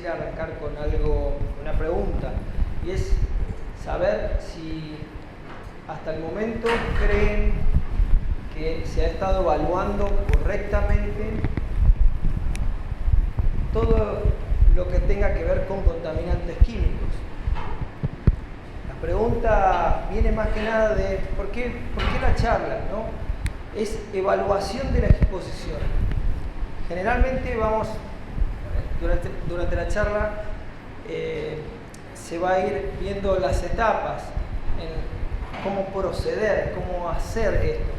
quisiera arrancar con una pregunta, y es saber si hasta el momento creen que se ha estado evaluando correctamente todo lo que tenga que ver con contaminantes químicos. La pregunta viene más que nada de ¿por qué la charla, ¿no? Es evaluación de la exposición. Generalmente durante la charla se va a ir viendo las etapas en cómo proceder, cómo hacer esto,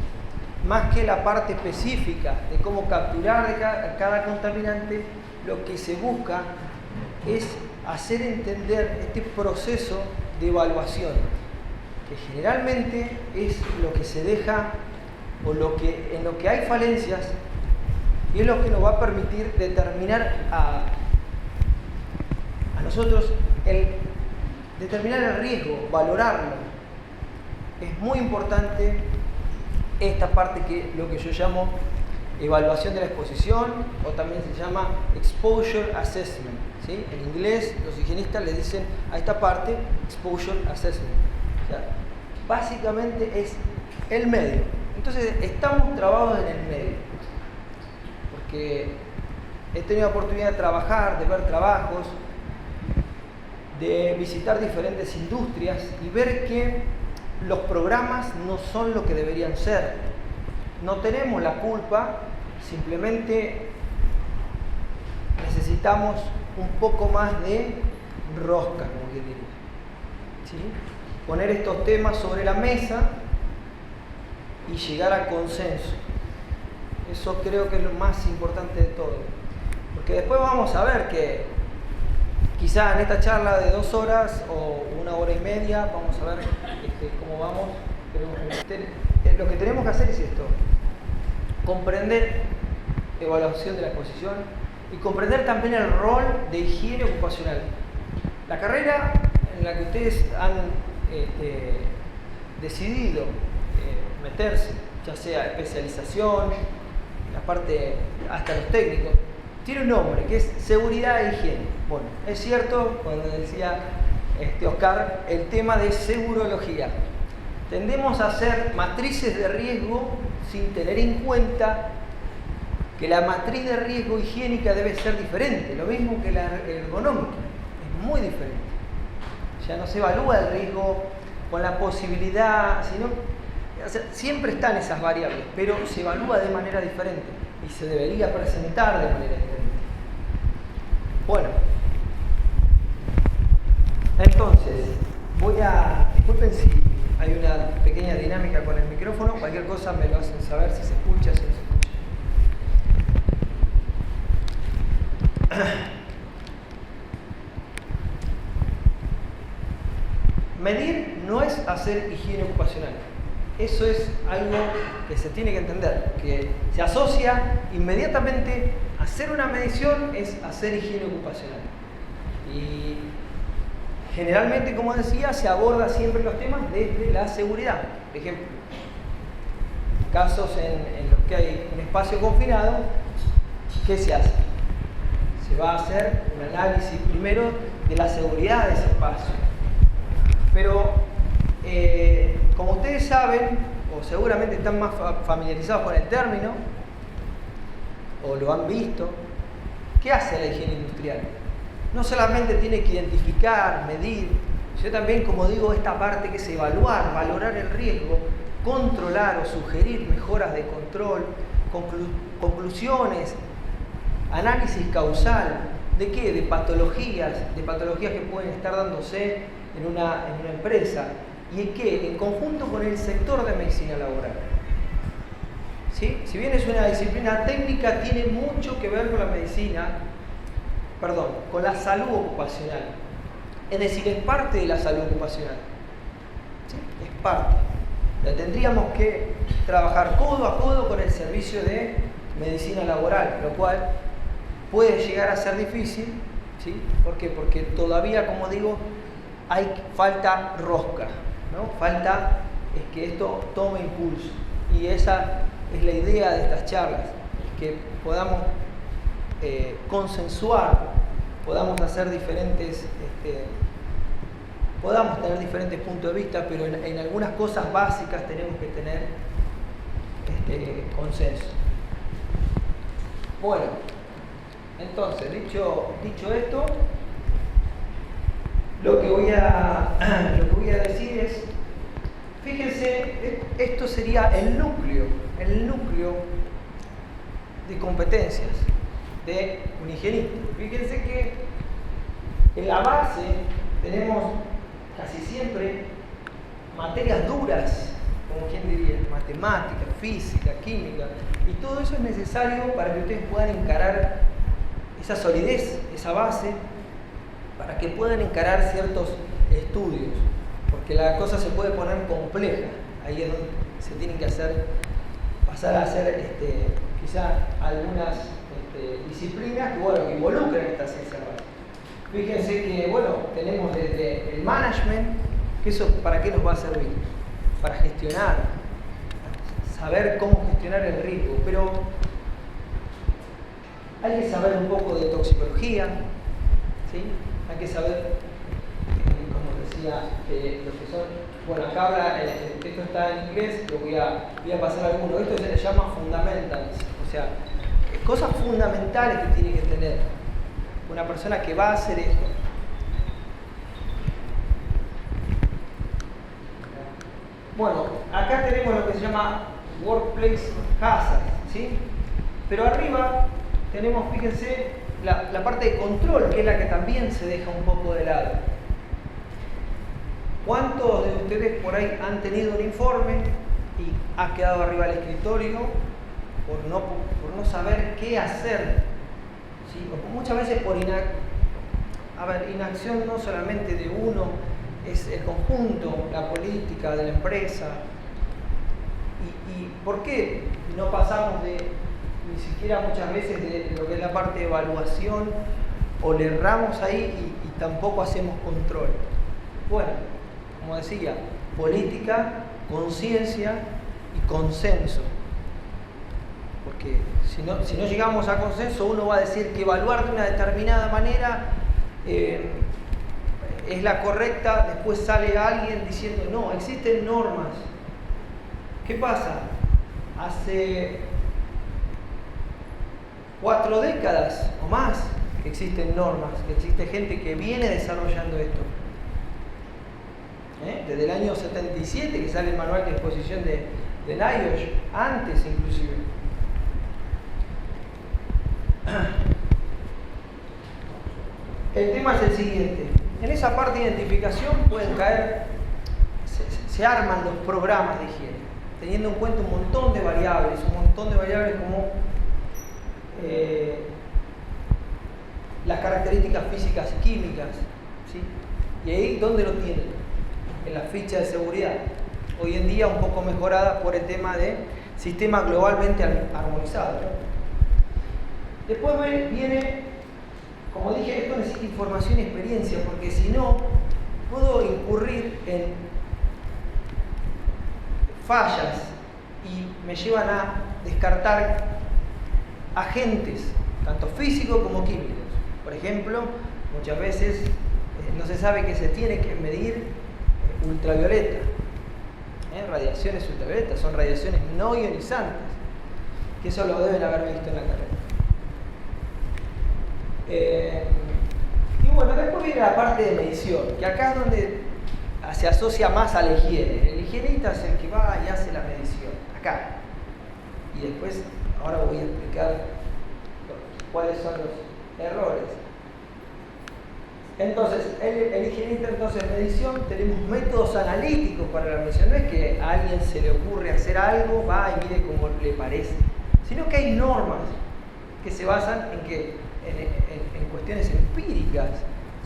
más que la parte específica de cómo capturar cada contaminante. Lo que se busca es hacer entender este proceso de evaluación, que generalmente es lo que se deja o en lo que hay falencias, y es lo que nos va a permitir determinar a nosotros determinar el riesgo, valorarlo. Es muy importante esta parte, lo que yo llamo evaluación de la exposición, o también se llama exposure assessment, ¿sí? En inglés los higienistas le dicen a esta parte exposure assessment. O sea, básicamente es el medio. Entonces estamos trabados en el medio, porque he tenido la oportunidad de trabajar, de ver trabajos, de visitar diferentes industrias y ver que los programas no son lo que deberían ser. No tenemos la culpa, simplemente necesitamos un poco más de rosca, como que diría, ¿sí? Poner estos temas sobre la mesa y llegar a consenso. Eso creo que es lo más importante de todo, porque después vamos a ver que quizá en esta charla de 2 horas o 1 hora y media vamos a ver cómo vamos, pero lo que tenemos que hacer es esto: comprender evaluación de la exposición y comprender también el rol de higiene ocupacional. La carrera en la que ustedes han decidido meterse, ya sea especialización, la parte hasta los técnicos, tiene un nombre que es seguridad e higiene. Bueno, es cierto, cuando decía Oscar, el tema de segurología. Tendemos a hacer matrices de riesgo sin tener en cuenta que la matriz de riesgo higiénica debe ser diferente, lo mismo que la ergonómica, es muy diferente. Ya no se evalúa el riesgo con la posibilidad, sino, o sea, siempre están esas variables, pero se evalúa de manera diferente y se debería presentar de manera diferente. Bueno, entonces disculpen si hay una pequeña dinámica con el micrófono, cualquier cosa me lo hacen saber si se escucha, si no se escucha. Medir no es hacer higiene ocupacional. Eso es algo que se tiene que entender, que se asocia inmediatamente. Hacer una medición es hacer higiene ocupacional. Y generalmente, como decía, se aborda siempre los temas desde la seguridad. Por ejemplo, casos en los que hay un espacio confinado, ¿qué se hace? Se va a hacer un análisis primero de la seguridad de ese espacio. Pero, como ustedes saben, o seguramente están más familiarizados con el término, o lo han visto, ¿qué hace la higiene industrial? No solamente tiene que identificar, medir, sino también, como digo, esta parte que es evaluar, valorar el riesgo, controlar o sugerir mejoras de control, conclusiones, análisis causal, ¿de qué? De patologías que pueden estar dándose en una empresa, y que en conjunto con el sector de medicina laboral. ¿Sí? Si bien es una disciplina técnica, tiene mucho que ver con con la salud ocupacional. Es decir, es parte de la salud ocupacional. ¿Sí? Es parte. Tendríamos que trabajar codo a codo con el servicio de medicina laboral, lo cual puede llegar a ser difícil. ¿Sí? ¿Por qué? Porque todavía, como digo, falta rosca, ¿no? Falta que esto tome impulso. Y esa es la idea de estas charlas, que podamos consensuar podamos hacer podamos tener diferentes puntos de vista, pero en algunas cosas básicas tenemos que tener consenso. Bueno, entonces, dicho esto, lo que voy a decir es, fíjense, esto sería el núcleo de competencias de un ingeniero. Fíjense que en la base tenemos casi siempre materias duras, como quien diría, matemática, física, química, y todo eso es necesario para que ustedes puedan encarar esa solidez, esa base, para que puedan encarar ciertos estudios, porque la cosa se puede poner compleja. Ahí es donde se tienen que pasar a hacer quizá algunas disciplinas que involucran esta ciencia base. Fíjense que tenemos desde el management, que eso para qué nos va a servir, para gestionar, saber cómo gestionar el riesgo, pero hay que saber un poco de toxicología, ¿sí? Hay que saber, como decía, lo que son, acá habla, el texto está en inglés, pero voy a pasar alguno. Esto se le llama fundamentals, o sea, cosas fundamentales que tiene que tener una persona que va a hacer esto. Bueno, acá tenemos lo que se llama Workplace Hazard, ¿sí? Pero arriba tenemos, fíjense, la parte de control, que es la que también se deja un poco de lado. ¿Cuántos de ustedes por ahí han tenido un informe y ha quedado arriba del escritorio por no saber qué hacer? ¿Sí? Muchas veces por inacción no solamente de uno, es el conjunto, la política de la empresa. ¿Y por qué no pasamos ni siquiera muchas veces de lo que es la parte de evaluación, o le erramos ahí y tampoco hacemos control? Bueno, como decía, política, conciencia y consenso. Porque si no llegamos a consenso, uno va a decir que evaluar de una determinada manera es la correcta, después sale alguien diciendo, no, existen normas. ¿Qué pasa? Hace 4 décadas o más que existen normas, que existe gente que viene desarrollando esto. Desde el año 77 que sale el manual de exposición de NIOSH, antes inclusive. El tema es el siguiente. En esa parte de identificación pueden caer, se arman los programas de higiene, teniendo en cuenta un montón de variables como las características físicas y químicas, ¿sí? Y ahí, ¿dónde lo tienen? En la ficha de seguridad. Hoy en día un poco mejorada por el tema de sistema globalmente armonizado, ¿no? Después viene, como dije, esto necesita información y experiencia, porque si no, puedo incurrir en fallas y me llevan a descartar agentes, tanto físicos como químicos. Por ejemplo, muchas veces no se sabe que se tiene que medir ultravioleta. Radiaciones ultravioletas son radiaciones no ionizantes, que eso lo deben haber visto en la carrera. Y bueno, después viene la parte de medición, que acá es donde se asocia más a la higiene. El higienista es el que va y hace la medición, acá. Y después, ahora voy a explicar cuáles son los errores. Entonces, el higienista, medición, tenemos métodos analíticos para la medición. No es que a alguien se le ocurre hacer algo, va y mire cómo le parece, sino que hay normas que se basan en cuestiones empíricas.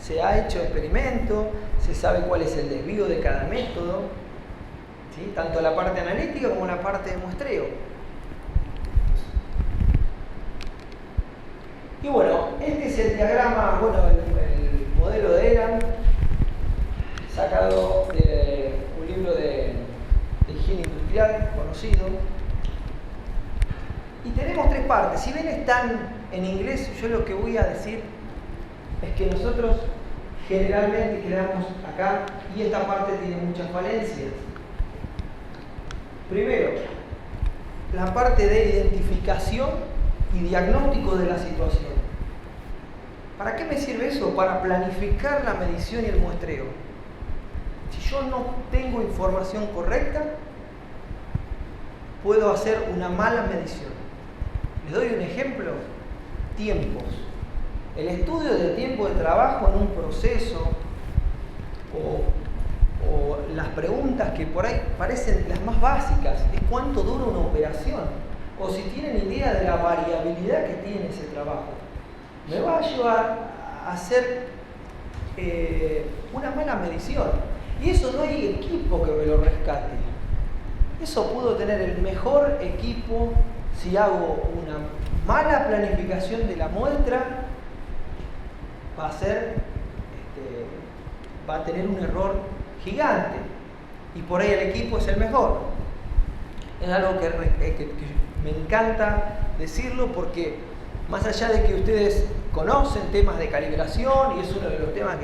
Se ha hecho experimento, se sabe cuál es el desvío de cada método, ¿sí? Tanto la parte analítica como la parte de muestreo. Y bueno, este es el diagrama, el modelo de Eran, sacado de un libro de higiene industrial conocido. Y tenemos 3 partes. Si bien están en inglés, yo lo que voy a decir es que nosotros generalmente quedamos acá y esta parte tiene muchas falencias. Primero, la parte de identificación y diagnóstico de la situación. ¿Para qué me sirve eso? Para planificar la medición y el muestreo. Si yo no tengo información correcta, puedo hacer una mala medición. Les doy un ejemplo. Tiempos. El estudio del tiempo de trabajo en un proceso o las preguntas que por ahí parecen las más básicas es cuánto dura una operación o si tienen idea de la variabilidad que tiene ese trabajo. Me va a llevar a hacer una mala medición. Y eso no hay equipo que me lo rescate. Eso puedo tener el mejor equipo si hago una mala planificación de la muestra, va a tener un error gigante. Y por ahí el equipo es el mejor. Es algo que me encanta decirlo porque más allá de que ustedes conocen temas de calibración y es uno de los temas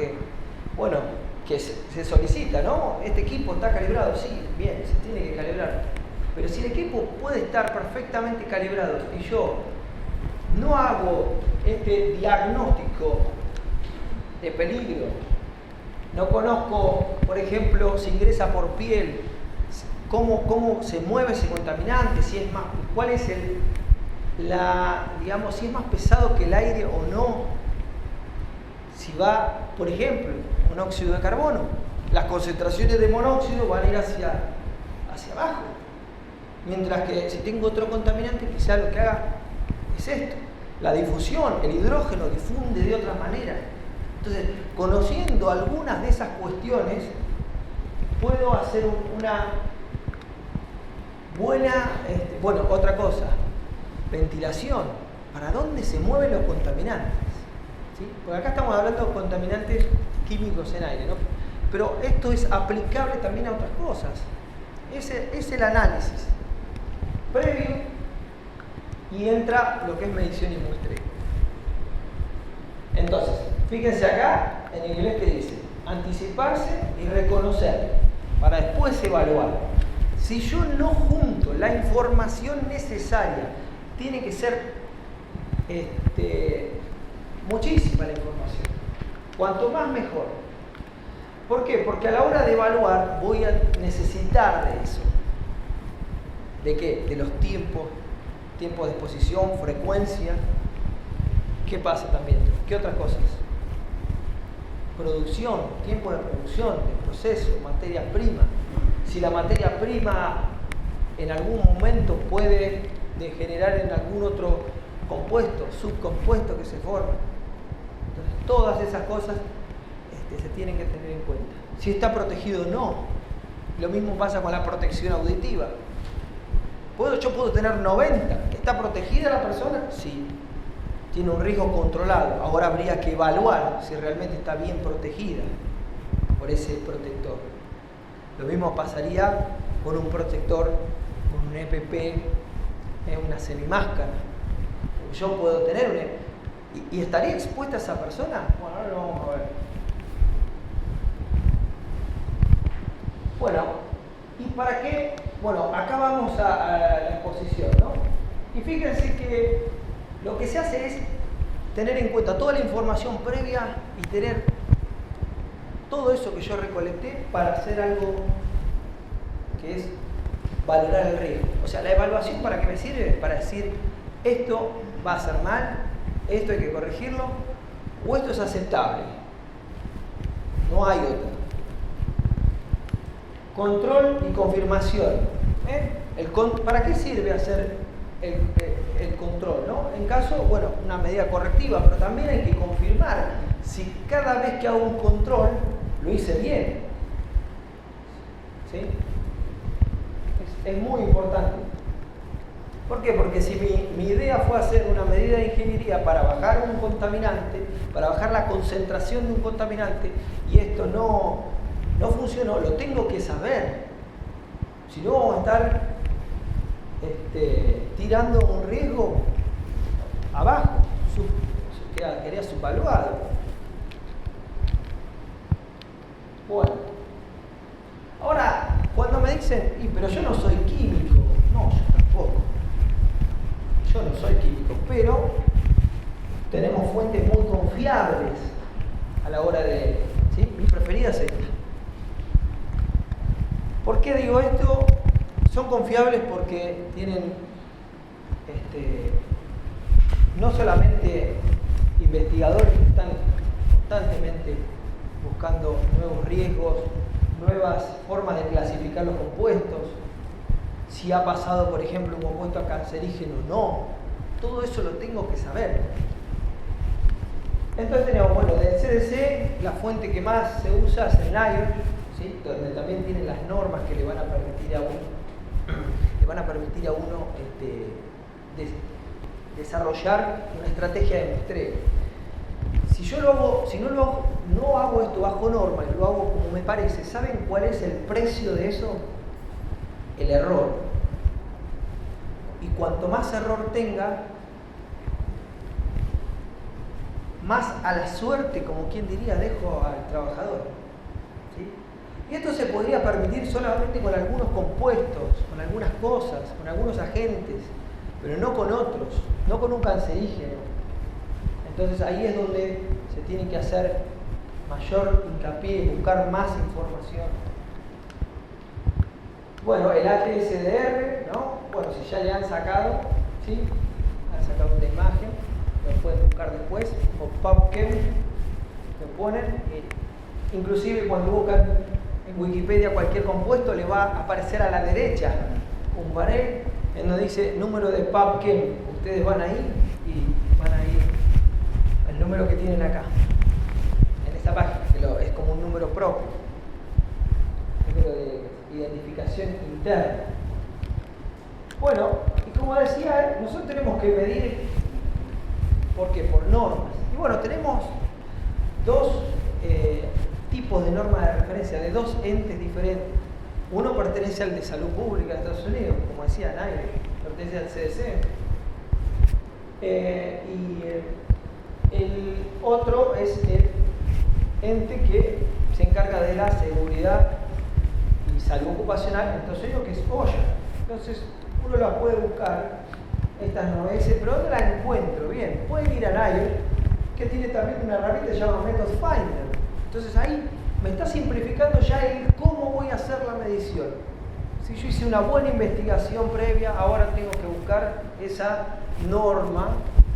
que se solicita, ¿no? Este equipo está calibrado, sí, bien, se tiene que calibrar. Pero si el equipo puede estar perfectamente calibrado y yo no hago este diagnóstico de peligro, no conozco, por ejemplo, si ingresa por piel, cómo se mueve ese contaminante, si es más, cuál es si es más pesado que el aire o no, si va, por ejemplo, monóxido de carbono, las concentraciones de monóxido van a ir hacia abajo, mientras que si tengo otro contaminante, quizá lo que haga es esto, la difusión, el hidrógeno difunde de otra manera. Entonces, conociendo algunas de esas cuestiones, puedo hacer una buena, otra cosa, ventilación, ¿para dónde se mueven los contaminantes? ¿Sí? Porque acá estamos hablando de contaminantes químicos en aire, ¿no? Pero esto es aplicable también a otras cosas. Es el análisis previo y entra lo que es medición y muestreo. Entonces, fíjense acá, en inglés que dice, anticiparse y reconocer, para después evaluar. Si yo no junto la información necesaria, tiene que ser muchísima la información. Cuanto más mejor. ¿Por qué? Porque a la hora de evaluar voy a necesitar de eso. ¿De qué? De los tiempos, tiempo de exposición, frecuencia. ¿Qué pasa también? ¿Qué otras cosas? Producción, tiempo de producción, de proceso, materia prima. Si la materia prima en algún momento puede degenerar en algún otro compuesto, subcompuesto que se forma. Entonces, todas esas cosas se tienen que tener en cuenta. Si está protegido o no. Lo mismo pasa con la protección auditiva. Yo puedo tener 90. ¿Está protegida la persona? Sí. Tiene un riesgo controlado. Ahora habría que evaluar si realmente está bien protegida por ese protector. Lo mismo pasaría con un protector, con un EPP, una semimáscara. Yo puedo tener ¿Y estaría expuesta a esa persona? Bueno, ahora lo vamos a ver. Bueno, ¿y para qué? Bueno, acá vamos a la exposición, ¿no? Y fíjense que lo que se hace es tener en cuenta toda la información previa y tener todo eso que yo recolecté para hacer algo que es valorar el riesgo. O sea, la evaluación, ¿para qué me sirve? Para decir, esto va a ser mal, esto hay que corregirlo, o esto es aceptable. No hay otra. Control y confirmación. ¿Para qué sirve hacer el control, ¿no? En caso, una medida correctiva, pero también hay que confirmar si cada vez que hago un control lo hice bien. ¿Sí? Es muy importante. ¿Por qué? Porque si mi idea fue hacer una medida de ingeniería para bajar un contaminante, para bajar la concentración de un contaminante, y esto no funcionó, lo tengo que saber. Si no, vamos a estar tirando un riesgo abajo, quedaría subvaluado. Bueno, ahora, cuando me dicen, pero yo no soy químico, no, yo tampoco. Yo no soy químico, pero tenemos fuentes muy confiables a la hora de... ¿sí? Mi preferida es esta. ¿Por qué digo esto? Son confiables porque tienen no solamente investigadores que están constantemente buscando nuevos riesgos, nuevas formas de clasificar los compuestos, si ha pasado, por ejemplo, un compuesto a cancerígeno o no, todo eso lo tengo que saber. Entonces tenemos, bueno, del CDC, la fuente que más se usa es el NIOSH, ¿sí? Donde también tienen las normas que le van a permitir a uno desarrollar una estrategia de muestreo. Si yo no hago esto bajo norma y lo hago como me parece, ¿saben cuál es el precio de eso? El error. Y cuanto más error tenga, más a la suerte, como quien diría, dejo al trabajador. ¿Sí? Y esto se podría permitir solamente con algunos compuestos, con algunas cosas, con algunos agentes, pero no con otros, no con un cancerígeno. Entonces ahí es donde se tiene que hacer mayor hincapié y buscar más información. Bueno, el ATSDR, ¿no? Bueno, si ya le han sacado, ¿sí? Han sacado una imagen, lo pueden buscar después, o PubChem, lo ponen, inclusive cuando buscan en Wikipedia cualquier compuesto, le va a aparecer a la derecha un barré en donde dice número de PubChem. Ustedes van ahí y van a ir al número que tienen acá, en esta página, que es como un número propio, número de identificación interna. Bueno, y como decía, nosotros tenemos que medir, ¿por qué? Por normas. Y bueno, tenemos dos tipos de normas de referencia, de dos entes diferentes. Uno pertenece al de salud pública de Estados Unidos, como decía Naire, pertenece al CDC. Y el otro es el ente que se encarga de la seguridad y salud ocupacional en Estados Unidos, que es OSHA. Entonces, uno la puede buscar, estas no es, pero ¿dónde la encuentro? Bien, pueden ir a NIOSH, que tiene también una herramienta que se llama Method Finder. Entonces ahí me está simplificando ya el cómo voy a hacer la medición. Si yo hice una buena investigación previa, ahora tengo que buscar esa norma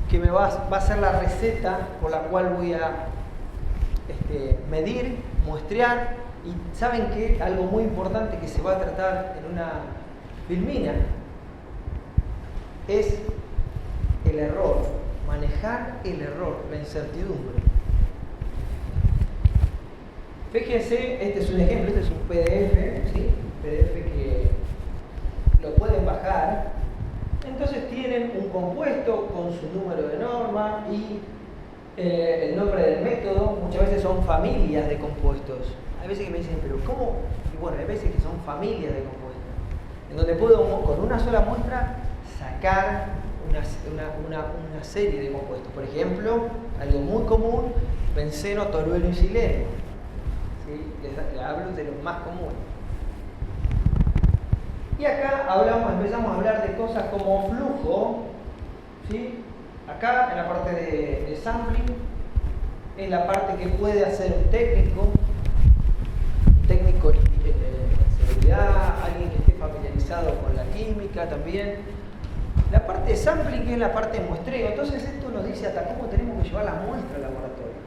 que me va a ser la receta por la cual voy a medir, muestrear. Y saben que algo muy importante que se va a tratar en una filmina es el error, manejar el error, la incertidumbre. Fíjense, este es un ejemplo, este es un PDF, ¿sí? Un PDF que lo pueden bajar. Entonces tienen un compuesto con su número de norma y el nombre del método. Muchas veces son familias de compuestos. Hay veces que me dicen, pero ¿cómo? Y bueno, hay veces que son familias de compuestos, en donde puedo con una sola muestra sacar una serie de compuestos. Por ejemplo, algo muy común, benceno, tolueno y xileno. ¿Sí? Les hablo de los más comunes. Y acá empezamos a hablar de cosas como flujo. ¿Sí? Acá en la parte de sampling es la parte que puede hacer un técnico en seguridad, alguien que esté familiarizado con la química también. La parte de sampling es la parte de muestreo. Entonces esto nos dice hasta cómo tenemos que llevar la muestra al laboratorio.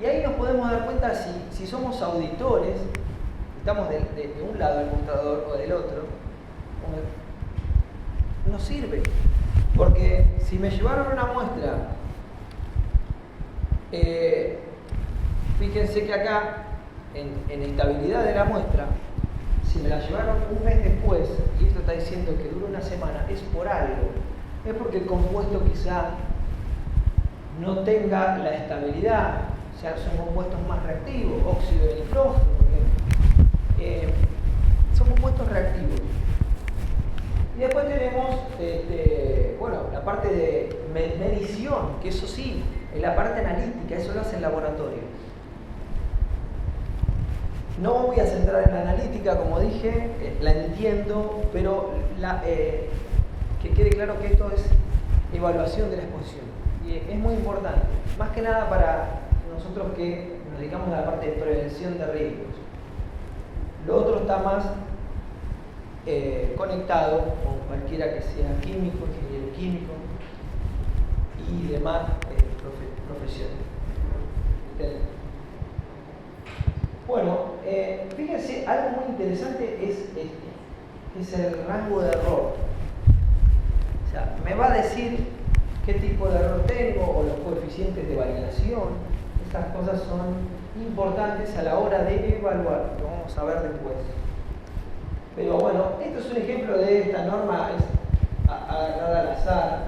Y ahí nos podemos dar cuenta si somos auditores, estamos de un lado del mostrador o del otro, no sirve. Porque si me llevaron una muestra, fíjense que acá, en estabilidad de la muestra, si me la llevaron un mes después, y esto está diciendo que dura una semana, es por algo. Es porque el compuesto quizá no tenga la estabilidad, o sea, son compuestos más reactivos, óxido de nitrógeno, por ejemplo. Son compuestos reactivos. Y después tenemos la parte de medición, que eso sí, es la parte analítica, eso lo hace el laboratorio. No me voy a centrar en la analítica, como dije, la entiendo, pero que quede claro que esto es evaluación de la exposición. Y es muy importante, más que nada para nosotros que nos dedicamos a la parte de prevención de riesgos. Lo otro está más conectado con cualquiera que sea químico, ingeniero químico y demás profesiones. Bueno, fíjense, algo muy interesante es el rango de error. O sea, me va a decir qué tipo de error tengo o los coeficientes de variación. Estas cosas son importantes a la hora de evaluar, lo vamos a ver después. Pero bueno, esto es un ejemplo de esta norma, es agarrada al azar.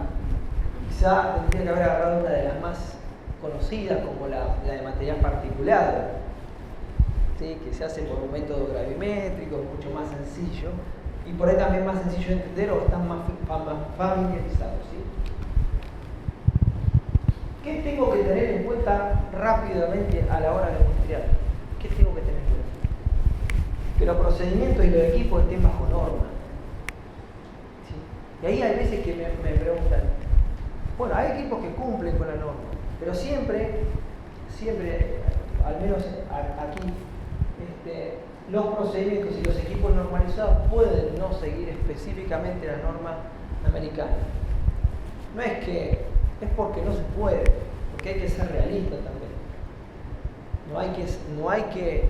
Quizá tendría que haber agarrado una de las más conocidas, como la de material particulado, ¿sí? Que se hace por un método gravimétrico, mucho más sencillo, y por ahí también más sencillo de entender o están más familiarizados, ¿sí? ¿Qué tengo que tener en cuenta rápidamente a la hora de muestrear? ¿Qué tengo que tener en cuenta? Que los procedimientos y los equipos estén bajo norma, ¿sí? Y ahí hay veces que me preguntan, bueno, hay equipos que cumplen con la norma, pero siempre, al menos aquí, los procedimientos y los equipos normalizados pueden no seguir específicamente la norma americana. No es que es porque no se puede, porque hay que ser realista también. No hay que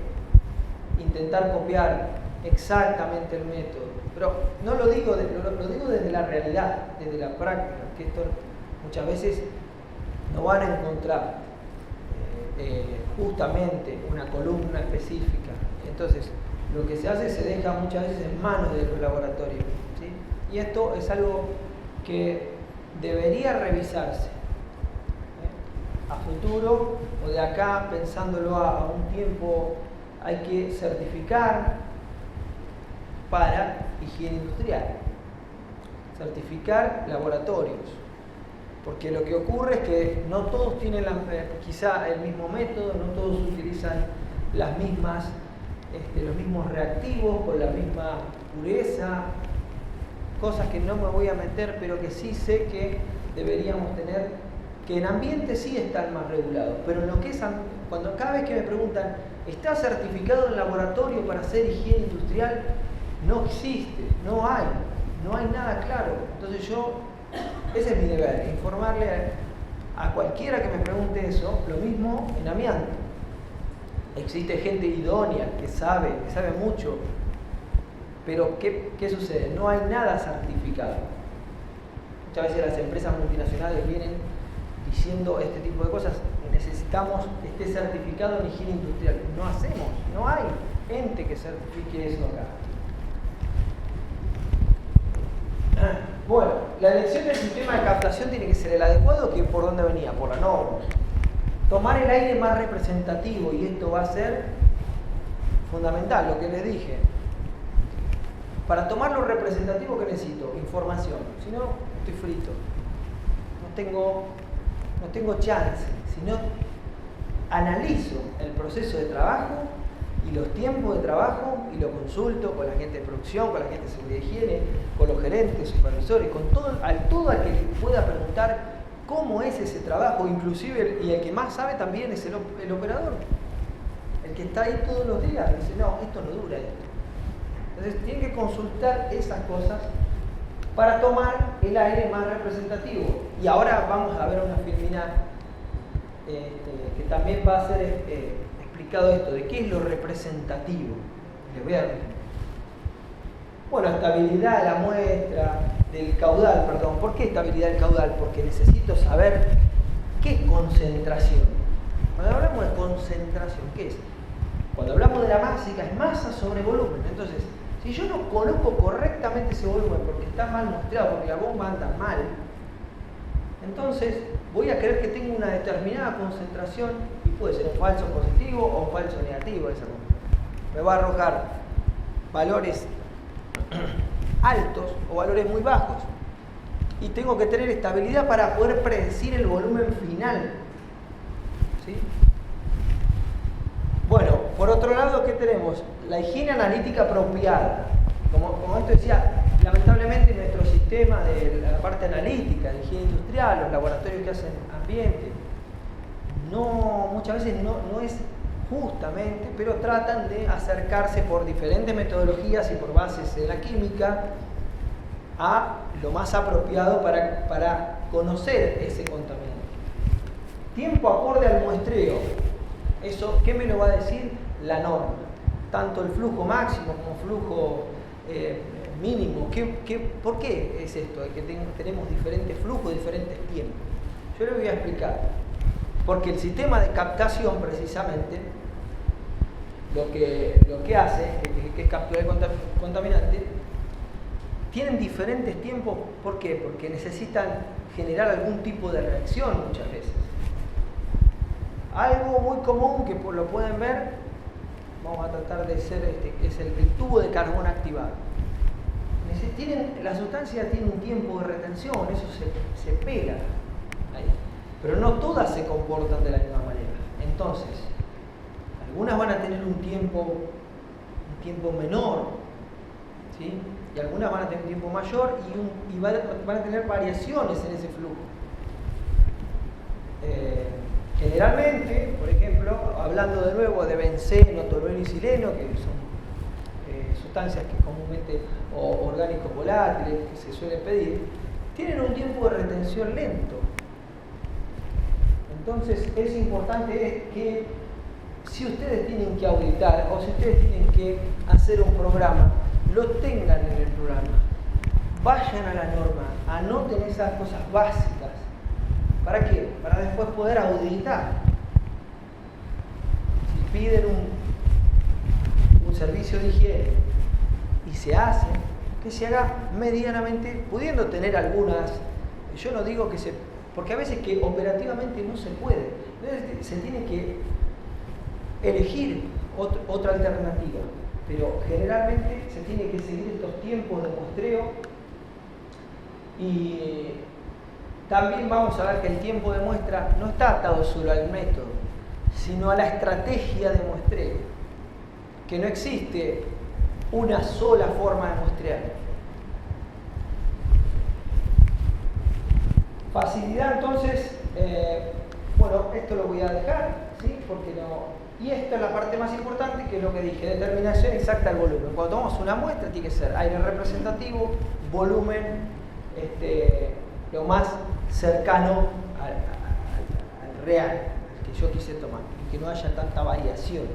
intentar copiar exactamente el método, pero no lo digo, lo digo desde la realidad, desde la práctica, que esto muchas veces no van a encontrar justamente una columna específica. Entonces, lo que se hace se deja muchas veces en manos de los laboratorios, ¿sí? Y esto es algo que debería revisarse a futuro o de acá, pensándolo a un tiempo. Hay que certificar para higiene industrial, certificar laboratorios, porque lo que ocurre es que no todos tienen quizá el mismo método, no todos utilizan las mismas, los mismos reactivos con la misma pureza, cosas que no me voy a meter, pero que sí sé que deberíamos tener, que en ambiente sí están más regulados, pero en lo que es, cada vez que me preguntan, ¿está certificado el laboratorio para hacer higiene industrial? No existe, no hay nada claro. Entonces ese es mi deber, informarle a cualquiera que me pregunte eso. Lo mismo en amianto. Existe gente idónea que sabe mucho, pero ¿qué sucede? No hay nada certificado. Muchas veces las empresas multinacionales vienen diciendo este tipo de cosas. Necesitamos que esté certificado en higiene industrial. No hay ente que certifique eso acá. Bueno, la elección del sistema de captación tiene que ser el adecuado, que por dónde venía, por la norma. Tomar el aire más representativo, y esto va a ser fundamental, lo que les dije. Para tomar lo representativo, ¿qué necesito? Información. Si no, estoy frito. No tengo chance. Si no analizo el proceso de trabajo y los tiempos de trabajo y lo consulto con la gente de producción, con la gente de seguridad y higiene, con los gerentes, supervisores, con todo al que le pueda preguntar cómo es ese trabajo, inclusive, y el que más sabe también es el operador, el que está ahí todos los días, dice, no, esto no dura esto. Entonces tienen que consultar esas cosas para tomar el aire más representativo. Y ahora vamos a ver una filmina que también va a ser explicado esto, de qué es lo representativo. Les voy a ver. Bueno, estabilidad de la muestra, del caudal, perdón. ¿Por qué estabilidad del caudal? Porque necesito saber qué es concentración. Cuando hablamos de concentración, ¿qué es? Cuando hablamos de la másica, es masa sobre volumen. Entonces, si yo no coloco correctamente ese volumen porque está mal muestreado, porque la bomba anda mal, entonces voy a creer que tengo una determinada concentración y puede ser un falso positivo o un falso negativo de esa bomba. Me va a arrojar valores altos o valores muy bajos. Y tengo que tener estabilidad para poder predecir el volumen final. ¿Sí? Bueno, por otro lado, ¿qué tenemos? La higiene analítica apropiada. Como esto decía, lamentablemente nuestro sistema de la parte analítica, de higiene industrial, los laboratorios que hacen ambiente, muchas veces no es justamente, pero tratan de acercarse por diferentes metodologías y por bases de la química a lo más apropiado para conocer ese contaminante. Tiempo acorde al muestreo. Eso, ¿qué me lo va a decir? La norma. Tanto el flujo máximo como flujo mínimo. ¿Por qué es esto? De que tenemos diferentes flujos, diferentes tiempos. Yo le voy a explicar. Porque el sistema de captación, precisamente, lo que hace, que es capturar el contaminante, tienen diferentes tiempos. ¿Por qué? Porque necesitan generar algún tipo de reacción muchas veces. Algo muy común que lo pueden ver, vamos a tratar de ser es el tubo de carbón activado. La sustancia tiene un tiempo de retención, eso se pega ahí. Pero no todas se comportan de la misma manera. Entonces, algunas van a tener un tiempo menor, ¿sí? Y algunas van a tener un tiempo mayor y van a tener variaciones en ese flujo. Generalmente, por ejemplo, hablando de nuevo de benceno, tolueno y sileno, que son sustancias que comúnmente, o orgánicos volátiles que se suelen pedir, tienen un tiempo de retención lento. Entonces es importante que si ustedes tienen que auditar o si ustedes tienen que hacer un programa, lo tengan en el programa. Vayan a la norma, anoten esas cosas básicas. ¿Para qué? Para después poder auditar. Si piden un servicio de higiene y se hace, que se haga medianamente, pudiendo tener algunas, yo no digo que porque a veces que operativamente no se puede, entonces se tiene que elegir otra alternativa, pero generalmente se tiene que seguir estos tiempos de muestreo y también vamos a ver que el tiempo de muestra no está atado solo al método, sino a la estrategia de muestreo, que no existe una sola forma de muestrear. Facilidad, entonces, bueno, esto lo voy a dejar, ¿sí? Porque no. Y esta es la parte más importante, que es lo que dije, determinación exacta del volumen. Cuando tomamos una muestra tiene que ser aire representativo, volumen, lo más cercano al real, al que yo quise tomar, y que no haya tanta variación.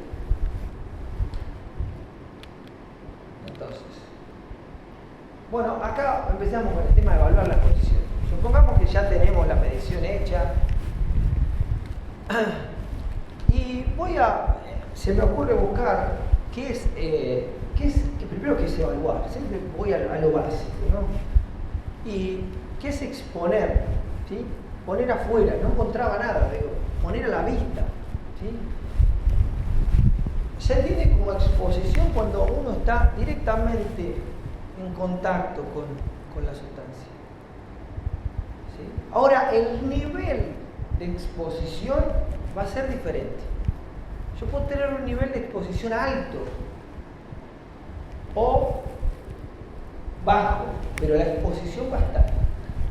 Entonces, bueno, acá empezamos con el tema de evaluar la exposición. Supongamos que ya tenemos la medición hecha y se me ocurre buscar primero qué es evaluar, siempre voy a lo básico, ¿no? Y qué es exponer, ¿sí? Poner afuera, no encontraba nada, poner a la vista, ¿sí? Se entiende como exposición cuando uno está directamente en contacto con la sustancia. ¿Sí? Ahora, el nivel de exposición va a ser diferente. Yo puedo tener un nivel de exposición alto o bajo, pero la exposición va a estar.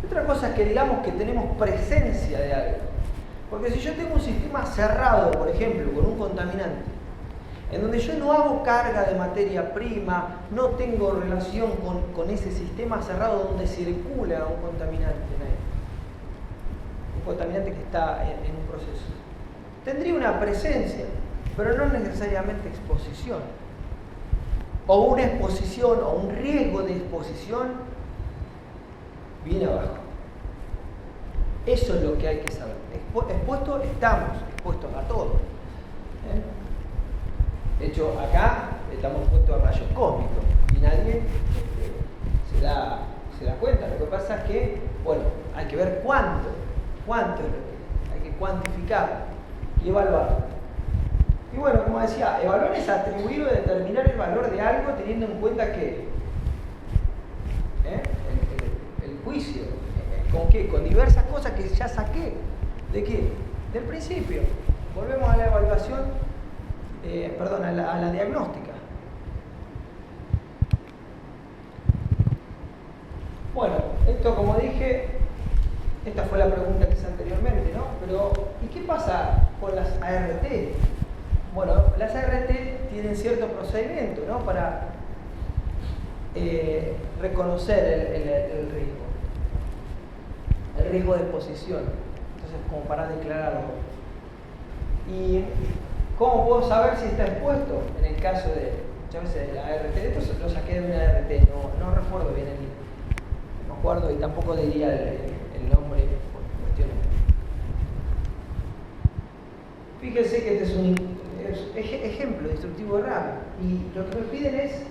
Otra cosa es que digamos que tenemos presencia de algo. Porque si yo tengo un sistema cerrado, por ejemplo, con un contaminante, en donde yo no hago carga de materia prima, no tengo relación con ese sistema cerrado donde circula un contaminante, que está en un proceso. Tendría una presencia, pero no necesariamente exposición. O una exposición o un riesgo de exposición viene abajo. Eso es lo que hay que saber. Expuestos estamos, expuestos a todo. De hecho, acá estamos expuestos a rayos cósmicos y nadie se da cuenta. Lo que pasa es que, bueno, hay que ver cuánto es lo que hay que cuantificar y evaluar. Y bueno, como decía, evaluar es atribuir o determinar el valor de algo teniendo en cuenta que el juicio, ¿con qué? Con diversas cosas que ya saqué. ¿De qué? Del principio. Volvemos a la evaluación a la diagnóstica. Bueno, esto como dije, esta fue la pregunta que hice anteriormente, ¿no? Pero, ¿y qué pasa con las ART? Bueno, las ART tienen cierto procedimiento, ¿no? Para reconocer el riesgo de exposición. Entonces, como para declararlo. ¿Y cómo puedo saber si está expuesto? En el caso de, muchas veces, de la ART, esto lo saqué de una ART, no recuerdo bien el libro. No me acuerdo y tampoco diría el nombre por cuestiones. Fíjense que este es un ejemplo de instructivo rápido. Y lo que me piden es,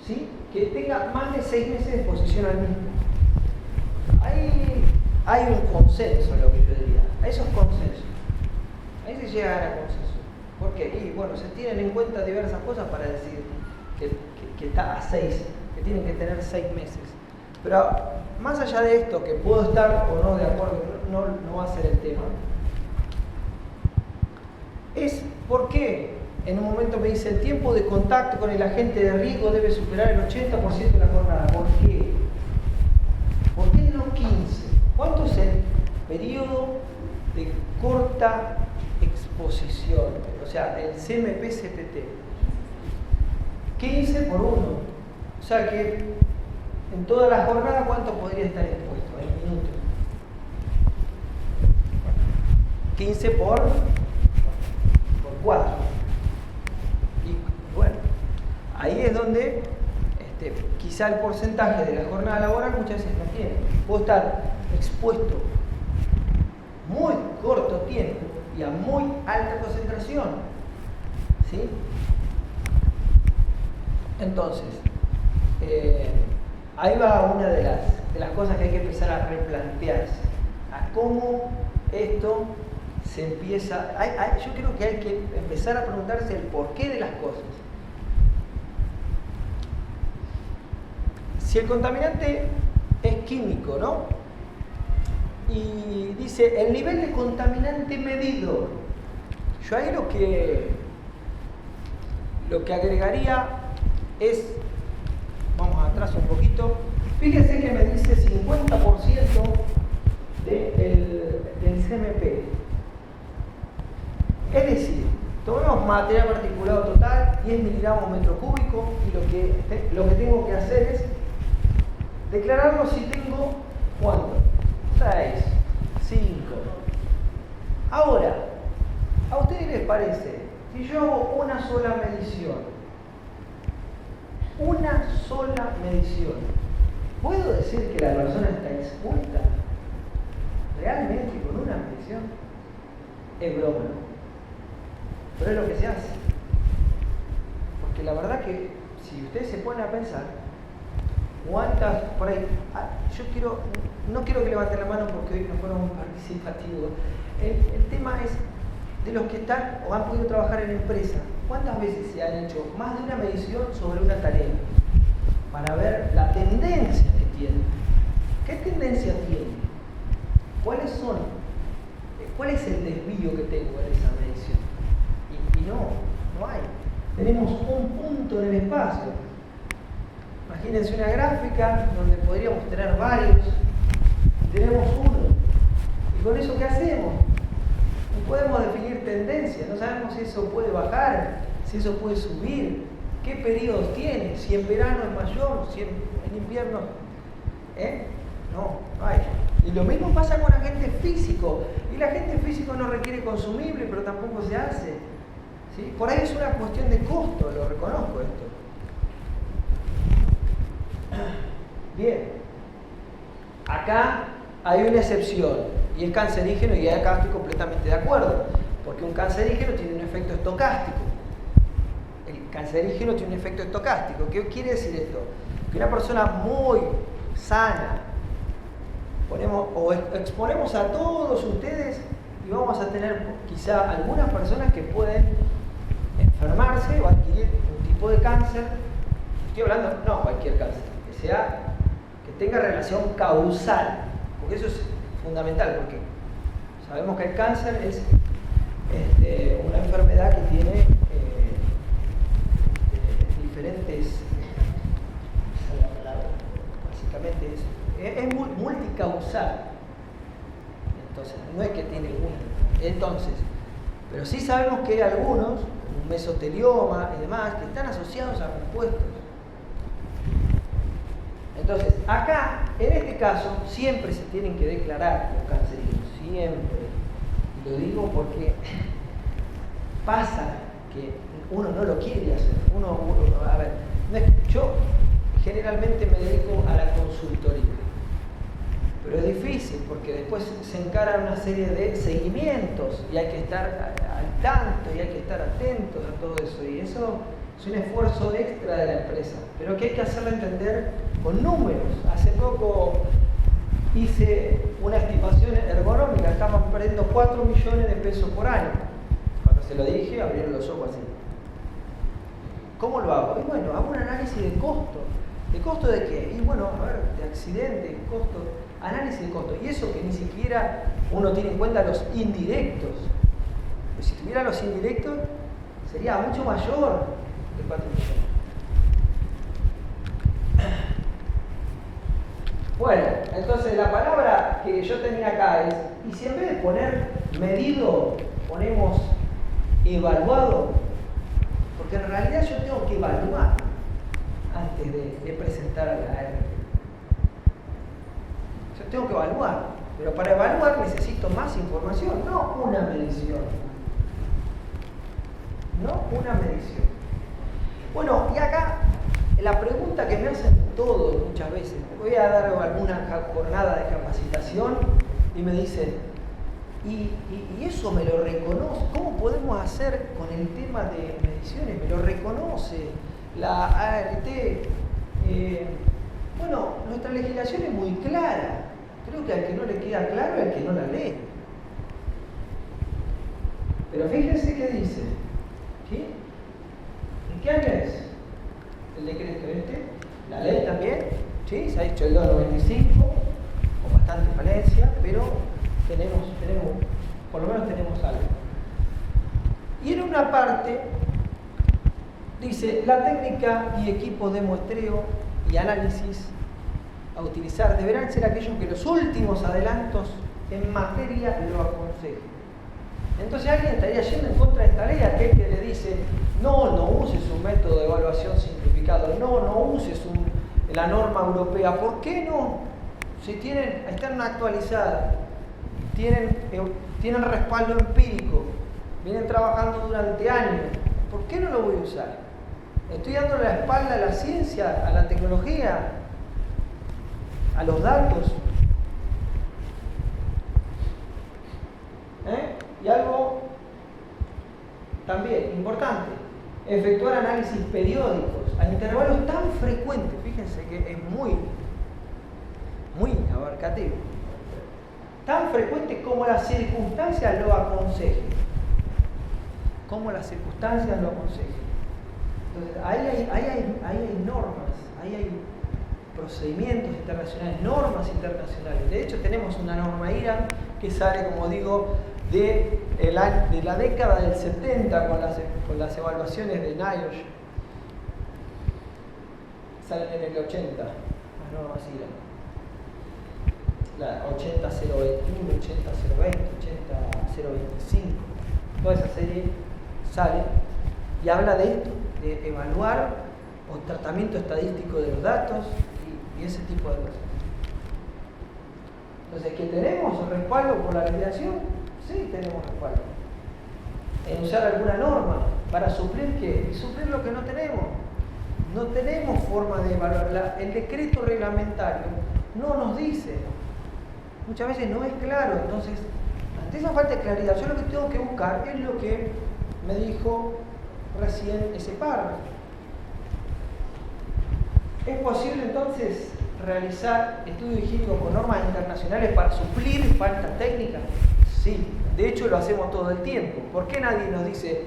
¿sí?, que tenga más de 6 meses de exposición al mismo. Hay un consenso en lo que yo diría. Esos consensos. Ahí se llega a consenso. ¿Por qué? Y bueno, se tienen en cuenta diversas cosas para decir que está a 6, que tienen que tener 6 meses. Pero más allá de esto, que puedo estar o no de acuerdo, no va a ser el tema. Es por qué en un momento me dice el tiempo de contacto con el agente de riesgo debe superar el 80% de la jornada. ¿Por qué? ¿Por qué no 15? ¿Cuánto es el periodo de corta exposición? O sea, el CMP-CPT. 15 por 1. O sea que en toda la jornada, ¿cuánto podría estar expuesto en minutos? 15 por 4. Y bueno, ahí es donde quizá el porcentaje de la jornada laboral muchas veces no tiene. Puedo estar expuesto muy corto tiempo y a muy alta concentración. ¿Sí? Entonces, ahí va una de las cosas que hay que empezar a replantearse. A cómo esto se empieza. Yo creo que hay que empezar a preguntarse el porqué de las cosas. Si el contaminante es químico, ¿no? Y dice el nivel de contaminante medido. Yo ahí lo que agregaría es, vamos atrás un poquito, fíjense que me dice 50% del CMP. Es decir, tomemos material particulado total, 10 miligramos metro cúbico, y lo que tengo que hacer es declararlo si tengo, ¿cuánto? 6, 5. Ahora, ¿a ustedes les parece, si yo hago una sola medición, ¿puedo decir que la persona está expuesta realmente con una medición? Es broma, ¿no? Pero es lo que se hace. Porque la verdad que si ustedes se ponen a pensar, ¿cuántas por ahí? No quiero que levanten la mano porque hoy no fueron participativos. El tema es de los que están o han podido trabajar en empresa. ¿Cuántas veces se han hecho más de una medición sobre una tarea? Para ver la tendencia que tiene. ¿Qué tendencia tiene? ¿Cuál es el desvío que tengo en esa medición? Y no hay. Tenemos un punto en el espacio. Imagínense una gráfica donde podríamos tener varios. Tenemos uno. ¿Y con eso qué hacemos? No podemos definir tendencia. No sabemos si eso puede bajar, si eso puede subir, qué periodos tiene, si en verano es mayor, si en invierno. No hay. Y lo mismo pasa con agente físico. Y el agente físico no requiere consumible, pero tampoco se hace. ¿Sí? Por ahí es una cuestión de costo, lo reconozco esto. Bien. Acá hay una excepción, y es cancerígeno, y acá estoy completamente de acuerdo, porque un cancerígeno tiene un efecto estocástico. El cancerígeno tiene un efecto estocástico. ¿Qué quiere decir esto? Que una persona muy sana, exponemos a todos ustedes y vamos a tener quizá algunas personas que pueden enfermarse o adquirir un tipo de cáncer. Estoy hablando, no cualquier cáncer, que tenga relación causal, porque eso es fundamental, porque sabemos que el cáncer es una enfermedad que tiene diferentes, básicamente es multicausal. Entonces, no es que tiene una. Entonces, pero sí sabemos que hay algunos, un mesotelioma y demás, que están asociados a compuestos. Entonces, acá, en este caso, siempre se tienen que declarar los cancerígenos, siempre. Y lo digo porque pasa que uno no lo quiere hacer. A ver, yo generalmente me dedico a la consultoría, pero es difícil porque después se encara una serie de seguimientos y hay que estar al tanto y hay que estar atentos a todo eso, y eso es un esfuerzo extra de la empresa, pero que hay que hacerlo entender con números. Hace poco hice una estimación ergonómica, estamos perdiendo 4 millones de pesos por año. Cuando se lo dije, abrieron los ojos así. ¿Cómo lo hago? Y bueno, hago un análisis de costo. ¿De costo de qué? Y bueno, a ver, de accidentes, costo, análisis de costo. Y eso que ni siquiera uno tiene en cuenta los indirectos. Pues si tuviera los indirectos, sería mucho mayor de 4 millones. Bueno, entonces la palabra que yo tenía acá es, y si en vez de poner medido, ponemos evaluado, porque en realidad yo tengo que evaluar antes de presentar a la ART. Yo tengo que evaluar, pero para evaluar necesito más información, no una medición. No una medición. Bueno, y acá la pregunta que me hacen todos muchas veces, voy a dar alguna jornada de capacitación y me dicen, y eso me lo reconoce, ¿cómo podemos hacer con el tema de mediciones? Me lo reconoce la ART. Bueno, nuestra legislación es muy clara. Creo que al que no le queda claro es al que no la lee. Pero fíjense qué dice. ¿Sí? ¿En qué año es el decreto este? La ley también, ¿sí? Se ha hecho el 295, con bastante falencia, pero tenemos, por lo menos tenemos algo. Y en una parte dice, la técnica y equipos de muestreo y análisis a utilizar deberán ser aquellos que los últimos adelantos en materia lo aconsejen. Entonces alguien estaría yendo en contra de esta ley, aquel que le dice, no uses un método de evaluación simplificado, no uses la norma europea. ¿Por qué no? Si están actualizadas, tienen respaldo empírico, vienen trabajando durante años, ¿por qué no lo voy a usar? Estoy dando la espalda a la ciencia, a la tecnología, a los datos. Y algo también importante, efectuar análisis periódicos a intervalos tan frecuentes, fíjense que es muy abarcativo, tan frecuentes como las circunstancias lo aconsejen. Entonces, ahí hay normas, ahí hay procedimientos internacionales, normas internacionales. De hecho, tenemos una norma IRAN que sale, como digo, de la década del 70 con las evaluaciones de NIOSH. Salen en el 80, las normas IRAN. La 80021, 80020, 80025. Toda esa serie sale y habla de esto, de evaluar o tratamiento estadístico de los datos y ese tipo de cosas. Entonces, ¿que tenemos respaldo por la legislación? Sí, tenemos respaldo. En usar alguna norma para suplir ¿qué? Suplir lo que no tenemos. No tenemos forma de evaluar. El decreto reglamentario no nos dice. Muchas veces no es claro. Entonces, ante esa falta de claridad, yo lo que tengo que buscar es lo que me dijo recién ese párrafo. ¿Es posible entonces realizar estudios higiénicos con normas internacionales para suplir faltas técnicas? Sí, de hecho lo hacemos todo el tiempo. ¿Por qué nadie nos dice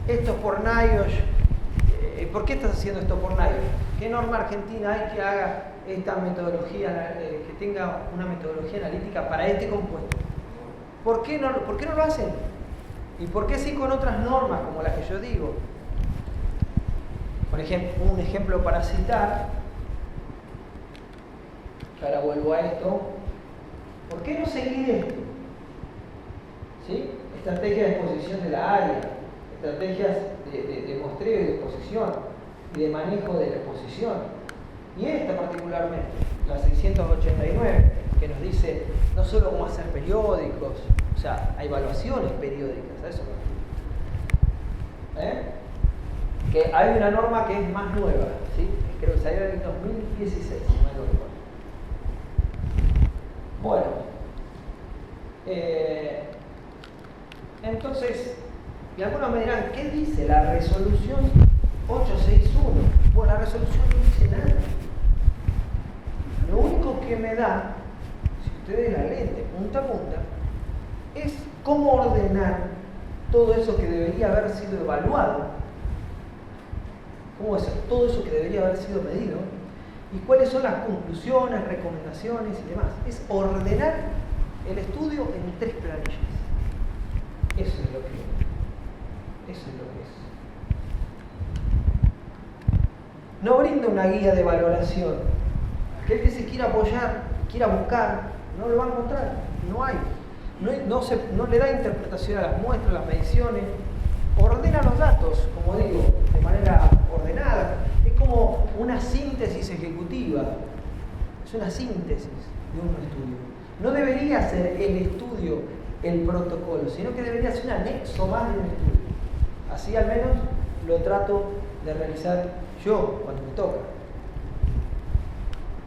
esto es por NIOSH? ¿Por qué estás haciendo esto por NIOSH? ¿Qué norma argentina hay que haga esta metodología, que tenga una metodología analítica para este compuesto? ¿Por qué no lo hacen? ¿Y por qué sí con otras normas como las que yo digo? Por ejemplo, un ejemplo para citar, que ahora vuelvo a esto, ¿por qué no seguir esto? ¿Sí? Estrategias de exposición de la área, estrategias de muestreo y de exposición y de manejo de la exposición. Y esta particularmente, la 689, que nos dice no solo cómo hacer periódicos, o sea, hay evaluaciones periódicas, a eso me refiero. Que hay una norma que es más nueva, ¿sí? Creo que salió en el 2016, si no me recuerdo. Bueno, entonces, de alguna manera, ¿qué dice la resolución 861? Bueno, la resolución no dice nada. Lo único que me da, si ustedes la leen de punta a punta, es cómo ordenar todo eso que debería haber sido evaluado, cómo es todo eso que debería haber sido medido, y cuáles son las conclusiones, recomendaciones y demás. Es ordenar el estudio en 3 planillas. Eso es lo que es. No brinda una guía de valoración. Aquel que se quiera apoyar, quiera buscar, no lo va a encontrar. No hay. No le da interpretación a las muestras, las mediciones. Ordena los datos, como digo, de manera ordenada. Es como una síntesis ejecutiva. Es una síntesis de un estudio. No debería ser el estudio el protocolo, sino que debería ser un anexo más de un estudio. Así al menos lo trato de realizar yo cuando me toca.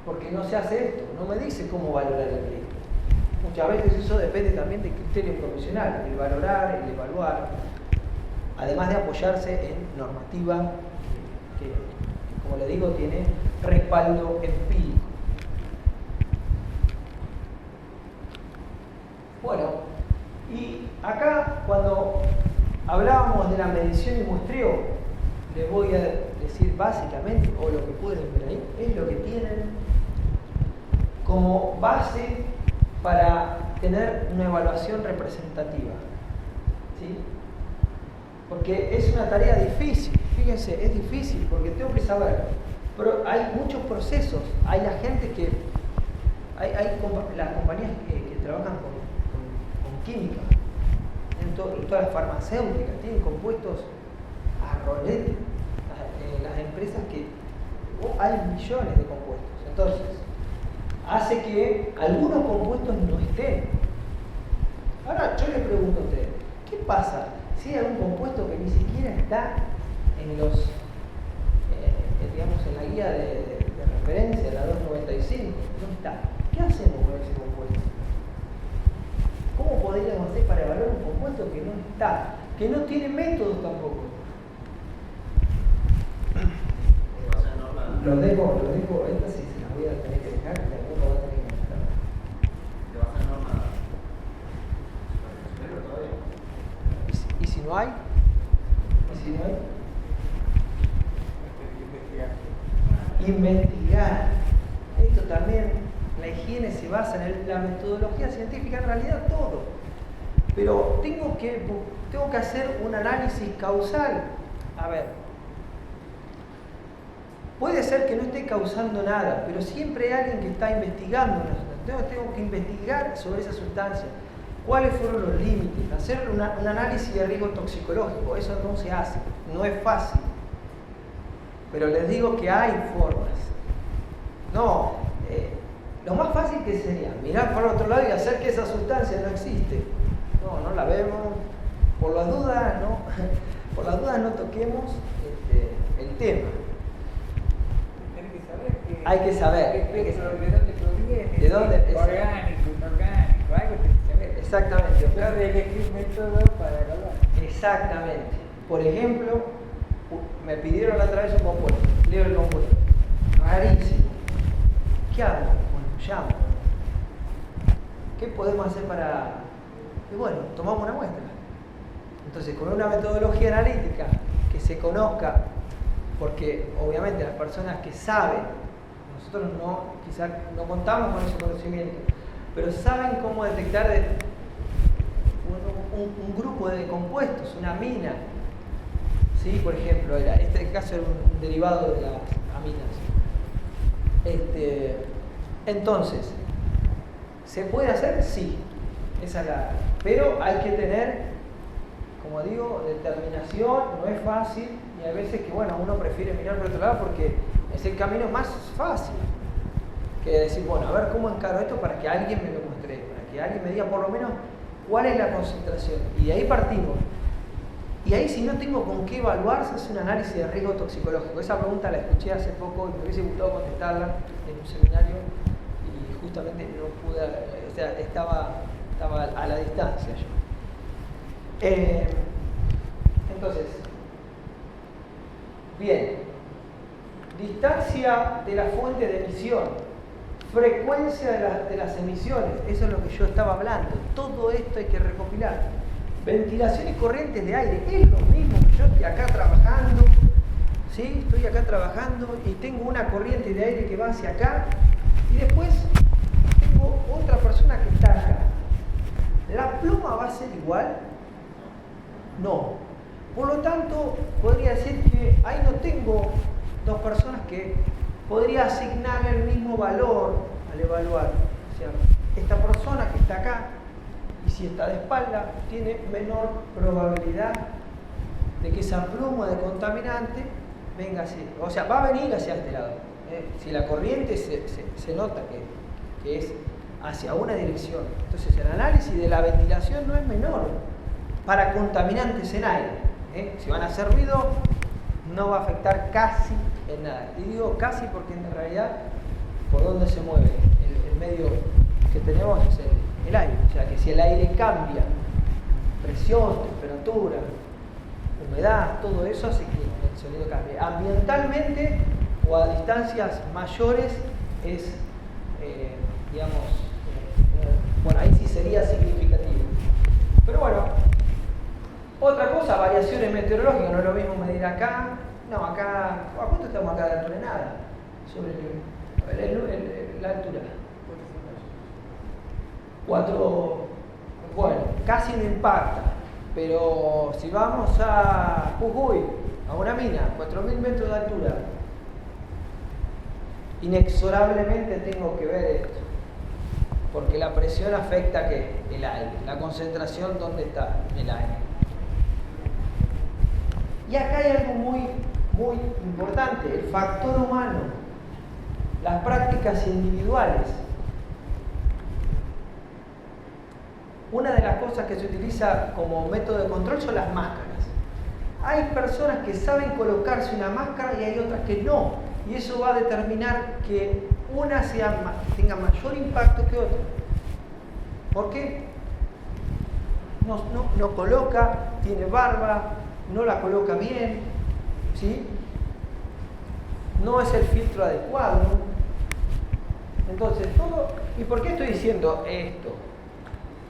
Porque no se hace esto, no me dice cómo valorar el proyecto. Muchas veces eso depende también del criterio profesional, el valorar, el evaluar, además de apoyarse en normativa que como le digo, tiene respaldo empírico. Bueno, y acá cuando hablábamos de la medición y muestreo, les voy a decir básicamente, o lo que pueden ver ahí, es lo que tienen como base para tener una evaluación representativa. ¿Sí? Porque es una tarea difícil, fíjense, es difícil porque tengo que saber, pero hay muchos procesos, hay la gente que, hay las compañías que trabajan con química, todas las farmacéuticas tienen compuestos a rolete, las empresas que hay millones de compuestos, entonces hace que algunos compuestos no estén. Ahora yo les pregunto a ustedes, ¿qué pasa si hay algún compuesto que ni siquiera está en los, digamos, en la guía de referencia, la 295, no está? ¿Qué hacemos con ese compuesto? ¿Cómo podríamos hacer para evaluar un compuesto que no está, que no tiene métodos tampoco? Lo dejo, esta sí se las voy a tener que dejar, que alguno va a tener que mostrar. ¿Te vas a hacer norma superior todavía? ¿Y si no hay? ¿Y si no hay? Investigar. Esto también, la higiene se basa en la metodología científica, en realidad todo. Pero tengo que hacer un análisis causal. A ver, puede ser que no esté causando nada, pero siempre hay alguien que está investigando una sustancia. Tengo que investigar sobre esa sustancia. ¿Cuáles fueron los límites? Hacer un análisis de riesgo toxicológico. Eso no se hace, no es fácil. Pero les digo que hay formas. No, lo más fácil que sería mirar para otro lado y hacer que esa sustancia no existe. No la vemos. Por las dudas no toquemos el tema. Hay que saber. ¿De dónde proviene? ¿De dónde? Orgánico, inorgánico, algo tiene que saber. Exactamente. Entonces elegir método para evaluar. Exactamente. Por ejemplo, me pidieron la otra vez un compuesto. Leo el compuesto. Rarísimo. ¿Qué hago? Bueno, llamo. ¿Qué podemos hacer para...? Y bueno, tomamos una muestra. Entonces, con una metodología analítica que se conozca, porque obviamente las personas que saben, nosotros quizás no contamos con ese conocimiento, pero saben cómo detectar un grupo de compuestos, una amina. ¿Sí? Por ejemplo, este caso era un derivado de las aminas. Entonces, ¿se puede hacer? Sí. Esa es pero hay que tener, como digo, determinación, no es fácil, y hay veces que, bueno, uno prefiere mirar por otro lado porque es el camino más fácil que decir, bueno, a ver cómo encaro esto para que alguien me lo muestre, para que alguien me diga por lo menos cuál es la concentración. Y de ahí partimos. Y ahí, si no tengo con qué evaluar, se hace un análisis de riesgo toxicológico. Esa pregunta la escuché hace poco y me hubiese gustado contestarla en un seminario y justamente no pude, o sea, estaba a la distancia yo. Entonces, bien, distancia de la fuente de emisión, frecuencia de las emisiones, eso es lo que yo estaba hablando. Todo esto hay que recopilar. Ventilación y corrientes de aire, es lo mismo que yo estoy acá trabajando, ¿sí? Estoy acá trabajando y tengo una corriente de aire que va hacia acá y después tengo otra persona que está acá. ¿La pluma va a ser igual? No. Por lo tanto, podría decir que ahí no tengo dos personas que podría asignarle el mismo valor al evaluar. O sea, esta persona que está acá, y si está de espalda, tiene menor probabilidad de que esa pluma de contaminante venga así. O sea, va a venir hacia este lado. Si la corriente se nota que es hacia una dirección. Entonces, el análisis de la ventilación no es menor para contaminantes en aire. Si van a hacer ruido, no va a afectar casi en nada. Y digo casi porque en realidad, por donde se mueve el medio que tenemos es el aire. O sea que si el aire cambia, presión, temperatura, humedad, todo eso hace que el sonido cambie. Ambientalmente o a distancias mayores es, bueno, ahí sí sería significativo. Pero bueno, otra cosa, variaciones meteorológicas, no es lo mismo medir acá, no, acá, ¿a cuánto estamos acá de altura? Nada, sobre la altura. 4, bueno, casi no impacta, pero si vamos a Jujuy, a una mina, 4.000 metros de altura, inexorablemente tengo que ver esto, porque la presión afecta ¿qué? El aire, la concentración, ¿dónde está? El aire. Y acá hay algo muy, muy importante, el factor humano, las prácticas individuales. Una de las cosas que se utiliza como método de control son las máscaras. Hay personas que saben colocarse una máscara y hay otras que no. Y eso va a determinar que una tenga mayor impacto que otra. ¿Por qué? No coloca, tiene barba, no la coloca bien, ¿sí? No es el filtro adecuado. Entonces, todo... ¿Y por qué estoy diciendo esto?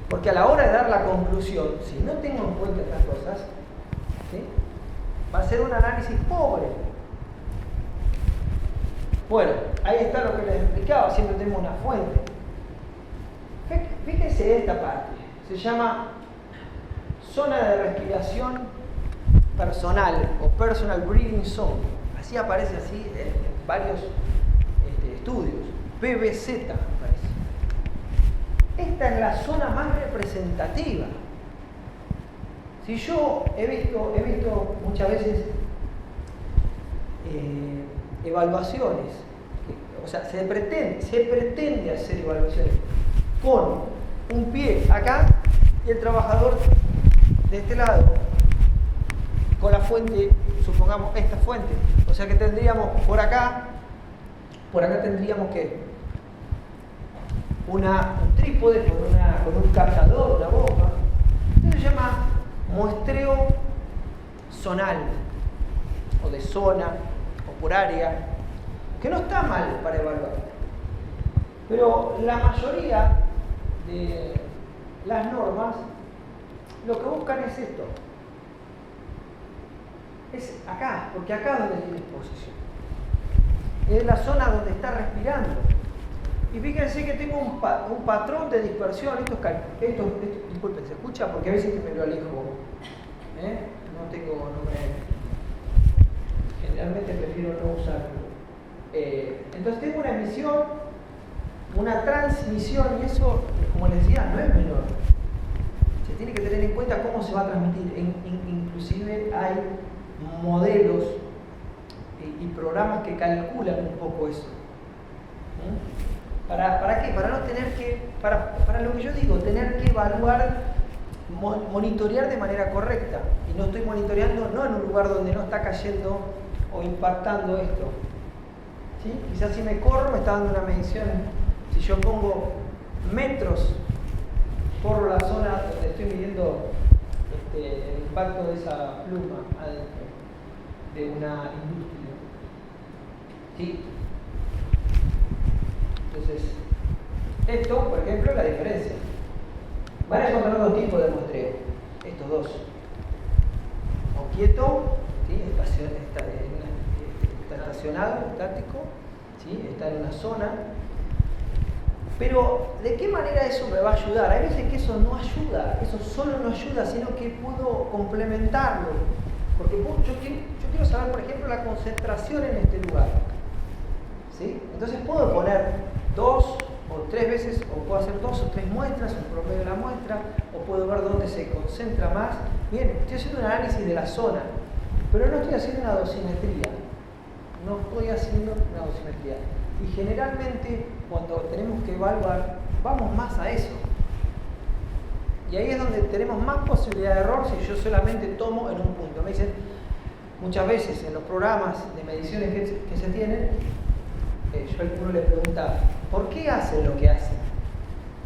Porque a la hora de dar la conclusión, si no tengo en cuenta estas cosas, ¿sí? Va a ser un análisis pobre. Bueno, ahí está lo que les explicaba, siempre tenemos una fuente. Fíjense esta parte, se llama zona de respiración personal o personal breathing zone. Así aparece así en varios estudios. PBZ aparece. Esta es la zona más representativa. Si yo he visto muchas veces evaluaciones, o sea, se pretende hacer evaluaciones con un pie acá y el trabajador de este lado, con la fuente, supongamos esta fuente, o sea que tendríamos por acá tendríamos que un trípode con un captador, una bomba. Esto se llama muestreo zonal o de zona o por área, que no está mal para evaluar, pero la mayoría de las normas lo que buscan es esto, es acá, porque acá es donde tiene exposición, es la zona donde está respirando. Y fíjense que tengo un patrón de dispersión. Esto, disculpen, ¿se escucha? Porque a veces que me lo alejo. Generalmente prefiero no usarlo. Entonces tengo una emisión, una transmisión, y eso, como les decía, no es menor. Se tiene que tener en cuenta cómo se va a transmitir. Inclusive hay modelos y programas que calculan un poco eso. ¿Para qué? Para no tener que, para lo que yo digo, tener que evaluar, monitorear de manera correcta. Y no estoy monitoreando no en un lugar donde no está cayendo o impactando esto. ¿Sí? Quizás si me corro me está dando una medición. Si yo pongo metros por la zona donde estoy midiendo el impacto de esa pluma adentro de una industria. ¿Sí? Entonces, esto, por ejemplo, es la diferencia. Van a encontrar dos tipos de muestreo. Estos dos. O quieto, ¿sí? Está estacionado, estático, ¿sí? Está en una zona. Pero, ¿de qué manera eso me va a ayudar? Hay veces que eso no ayuda, eso solo no ayuda, sino que puedo complementarlo. Porque yo quiero saber, por ejemplo, la concentración en este lugar. ¿Sí? Entonces puedo poner 2 o 3 veces, o puedo hacer 2 o 3 muestras, un promedio de la muestra, o puedo ver dónde se concentra más. Bien, estoy haciendo un análisis de la zona, pero no estoy haciendo una dosimetría. No estoy haciendo una dosimetría. Y generalmente, cuando tenemos que evaluar, vamos más a eso. Y ahí es donde tenemos más posibilidad de error si yo solamente tomo en un punto. Me dicen, muchas veces en los programas de mediciones que se tienen, uno le pregunta, ¿por qué hacen lo que hacen?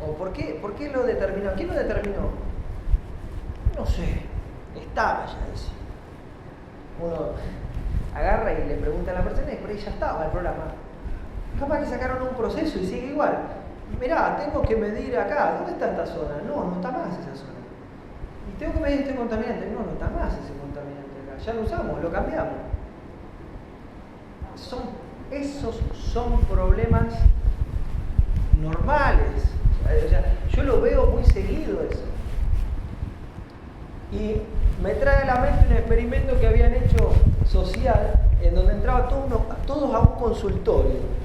¿O por qué lo determinó? ¿Quién lo determinó? No sé, estaba ya eso. Uno agarra y le pregunta a la persona y por ahí ya estaba el programa. Capaz que sacaron un proceso y sigue igual. Mirá, tengo que medir acá. ¿Dónde está esta zona? No está más esa zona. Y tengo que medir este contaminante. No está más ese contaminante acá. Ya lo usamos, lo cambiamos. Esos son problemas normales. O sea, yo lo veo muy seguido eso. Y me trae a la mente un experimento que habían hecho social, en donde entraban todos a un consultorio.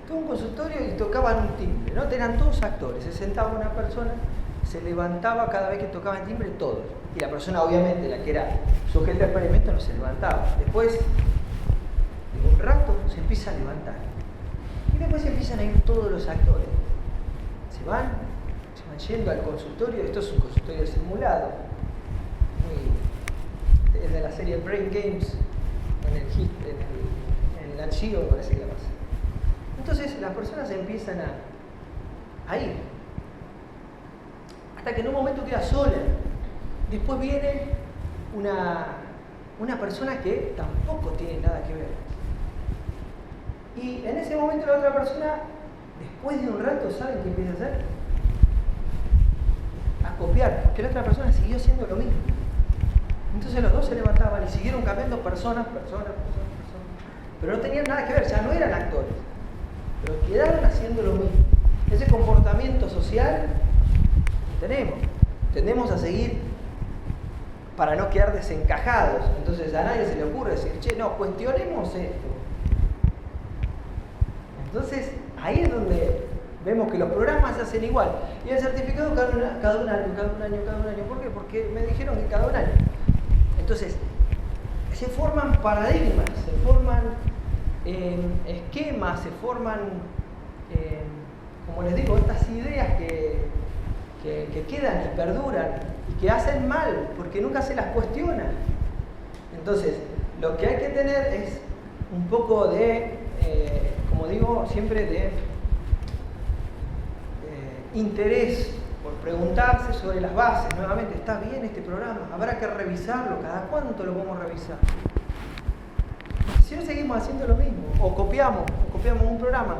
Un consultorio y tocaban un timbre, ¿no? Eran todos actores, se sentaba una persona, se levantaba cada vez que tocaba el timbre, todos. Y la persona, obviamente, la que era sujeta al experimento, no se levantaba. Después, de un rato, se empieza a levantar. Y después empiezan a ir todos los actores. Se van yendo al consultorio. Esto es un consultorio simulado. Es de la serie Brain Games, en el archivo, parece que la pasa. Entonces las personas empiezan a ir. Hasta que en un momento queda sola. Después viene una persona que tampoco tiene nada que ver. Y en ese momento la otra persona, después de un rato, ¿saben qué empieza a hacer? A copiar, porque la otra persona siguió haciendo lo mismo. Entonces los dos se levantaban y siguieron cambiando personas. Pero no tenían nada que ver, ya no eran actores. Pero quedaron haciendo lo mismo. Ese comportamiento social lo tenemos. Tendemos a seguir para no quedar desencajados. Entonces a nadie se le ocurre decir, cuestionemos esto. Entonces ahí es donde vemos que los programas se hacen igual. Y el certificado cada un año. ¿Por qué? Porque me dijeron que cada un año. Entonces, se forman paradigmas, se forman esquemas, se forman, como les digo, estas ideas que quedan y perduran y que hacen mal porque nunca se las cuestionan. Entonces, lo que hay que tener es un poco de, como digo, siempre de interés por preguntarse sobre las bases. Nuevamente, ¿está bien este programa? ¿Habrá que revisarlo? ¿Cada cuánto lo vamos a revisar? Si no seguimos haciendo lo mismo, o copiamos un programa.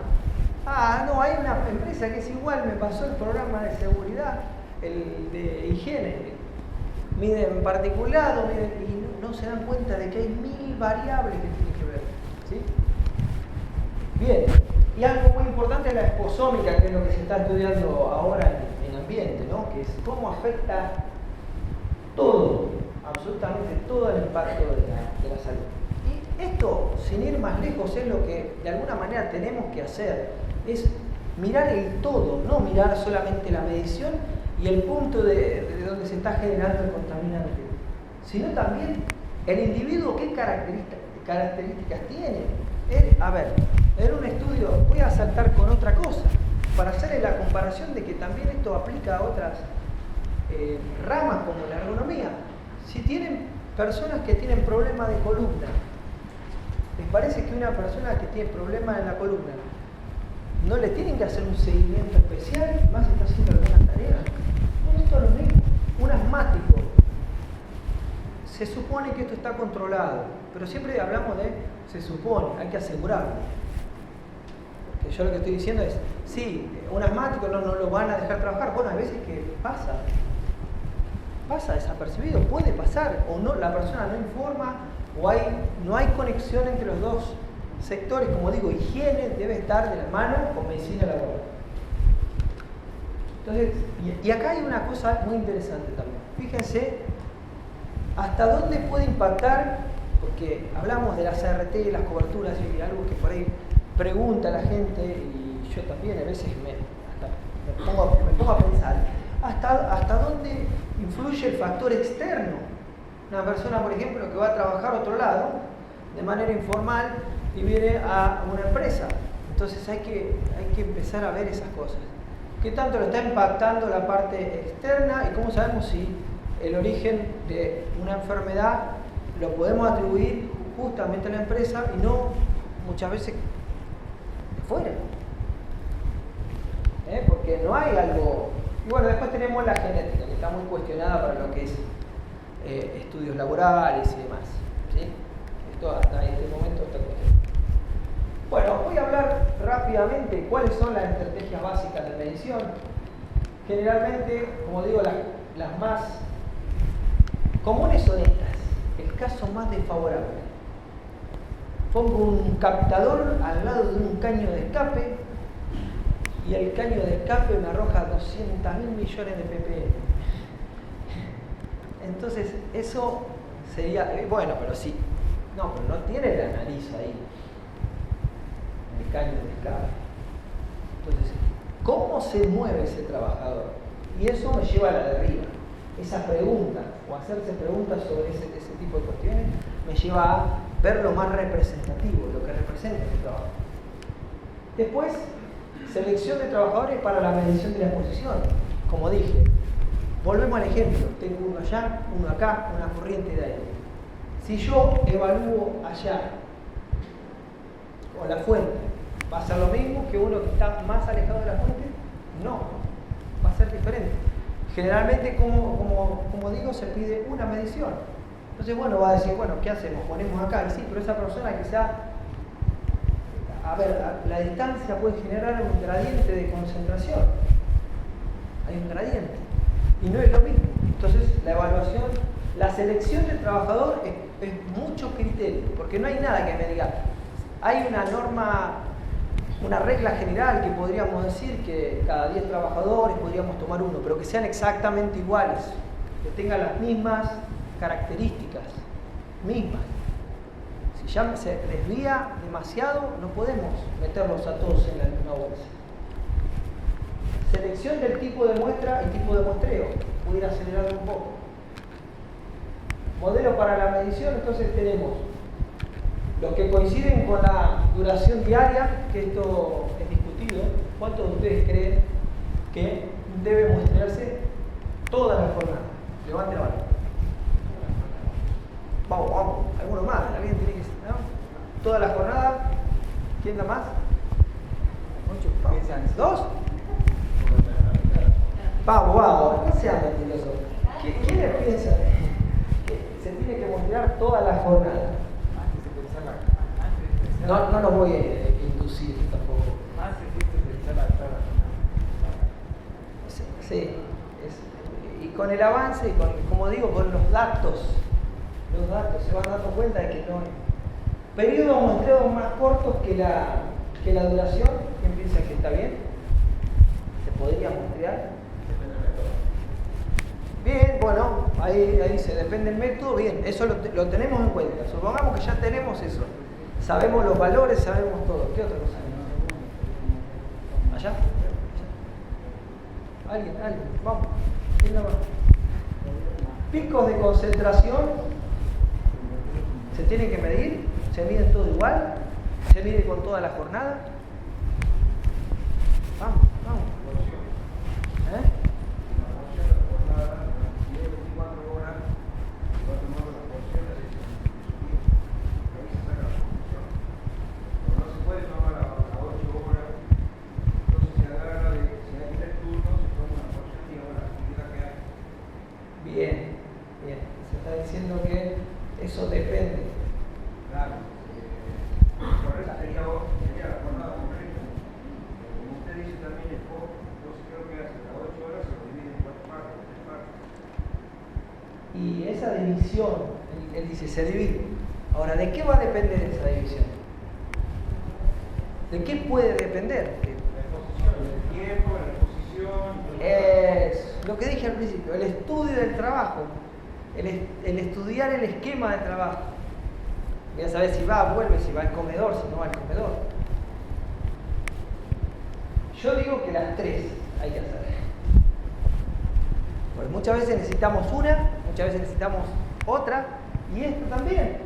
No, hay una empresa que es igual, me pasó el programa de seguridad, el de higiene. Miden particulado, y no se dan cuenta de que hay 1000 variables que tienen que ver. ¿Sí? Bien, Y algo muy importante es la exposómica, que es lo que se está estudiando ahora en ambiente, ¿no? Que es cómo afecta todo, absolutamente todo el impacto de la salud. Y esto, sin ir más lejos, es lo que de alguna manera tenemos que hacer, es mirar el todo, no mirar solamente la medición y el punto de donde se está generando el contaminante, sino también el individuo qué características tiene. A ver, en un estudio, voy a saltar con otra cosa, para hacer la comparación de que también esto aplica a otras ramas como la ergonomía. Si tienen personas que tienen problemas de columna, ¿les parece que una persona que tiene problemas en la columna no le tienen que hacer un seguimiento especial, más si está haciendo algunas tareas? No, esto es lo mismo. Un asmático, se supone que esto está controlado, pero siempre hablamos de se supone, hay que asegurarlo. Porque yo lo que estoy diciendo es, sí, un asmático no lo van a dejar trabajar. Bueno, hay veces que pasa desapercibido, puede pasar, o no, la persona no informa, o no hay conexión entre los dos sectores. Como digo, higiene debe estar de la mano con medicina laboral. Entonces, y acá hay una cosa muy interesante también. Fíjense hasta dónde puede impactar, porque hablamos de las ART, las coberturas, y algo que por ahí pregunta la gente, y yo también a veces me pongo a pensar, hasta dónde influye el factor externo. Una persona, por ejemplo, que va a trabajar a otro lado, de manera informal, y viene a una empresa. Entonces hay que empezar a ver esas cosas. ¿Qué tanto lo está impactando la parte externa? Y cómo sabemos si el origen de una enfermedad lo podemos atribuir justamente a la empresa y no muchas veces de fuera. Porque no hay algo. Y bueno, después tenemos la genética, que está muy cuestionada para lo que es estudios laborales y demás, ¿sí? Esto hasta este momento está cuestionado. Bueno, voy a hablar rápidamente cuáles son las estrategias básicas de medición. Generalmente, como digo, las más comunes son estas. El caso más desfavorable. Pongo un captador al lado de un caño de escape y el caño de escape me arroja 200.000 millones de ppm. Entonces, eso sería, bueno, pero sí. No, pero no tiene la nariz ahí. El caño de escape. Entonces, ¿cómo se mueve ese trabajador? Y eso me lleva a la de arriba. Esa pregunta, o hacerse preguntas sobre ese tipo de cuestiones, me lleva a ver lo más representativo, lo que representa ese trabajo. Después, selección de trabajadores para la medición de la exposición. Como dije, volvemos al ejemplo. Tengo uno allá, uno acá, una corriente de aire. Si yo evalúo allá, o la fuente, ¿va a ser lo mismo que uno que está más alejado de la fuente? No, va a ser diferente. Generalmente, como digo, se pide una medición. Entonces, bueno, va a decir, bueno, ¿qué hacemos? Ponemos acá, y sí, pero esa persona que sea... A ver, la distancia puede generar un gradiente de concentración. Hay un gradiente. Y no es lo mismo. Entonces, la evaluación, la selección del trabajador es mucho criterio, porque no hay nada que me diga. Hay una norma, una regla general que podríamos decir que cada 10 trabajadores podríamos tomar uno, pero que sean exactamente iguales, que tengan las mismas características, mismas. Si ya se desvía demasiado, no podemos meterlos a todos en la misma bolsa. Selección del tipo de muestra y tipo de muestreo. Voy a ir acelerando un poco. Modelo para la medición, entonces tenemos los que coinciden con la duración diaria, que esto es discutido. ¿Cuántos de ustedes creen que debe muestrearse toda la jornada? Levante la mano. Vamos, alguno más, alguien tiene que, ¿no? Toda la jornada, ¿quién da más? 8, ¿2? Vamos, no sean mentirosos. ¿Quiénes piensan que se tiene que mostrar toda la jornada? No los voy a inducir tampoco. Sí, y con el avance, y como digo, con los datos se van dando cuenta de que no hay periodos muestreados más cortos que la duración ¿Quién piensa que está bien? ¿Se podría muestrear? Depende del método. Bien, bueno, ahí dice, depende del método, bien, eso lo tenemos en cuenta. Supongamos que ya tenemos eso. Sabemos los valores, sabemos todo. ¿Qué otra cosa? ¿Allá? ¿Alguien? Vamos. ¿Quién la va? Picos de concentración se tienen que medir, se miden todo igual, se mide con toda la jornada. Vamos. ¿Eh? Bien. Se está diciendo que eso depende. Claro. Por eso sería la jornada completa. Como usted dice también, el POC, entonces creo que hace las 8 horas se lo divide en 4 partes, 3 partes. Y esa división, él dice, se divide. Ahora, ¿de qué va a depender esa división? ¿De qué puede depender? La exposición, el tiempo, la exposición. Es lo que dije al principio, el estudio del trabajo, el estudiar el esquema de trabajo. Voy a saber si va, vuelve, si va al comedor, si no va al comedor. Yo digo que las 3 hay que hacer. Porque muchas veces necesitamos una, muchas veces necesitamos otra, y esto también.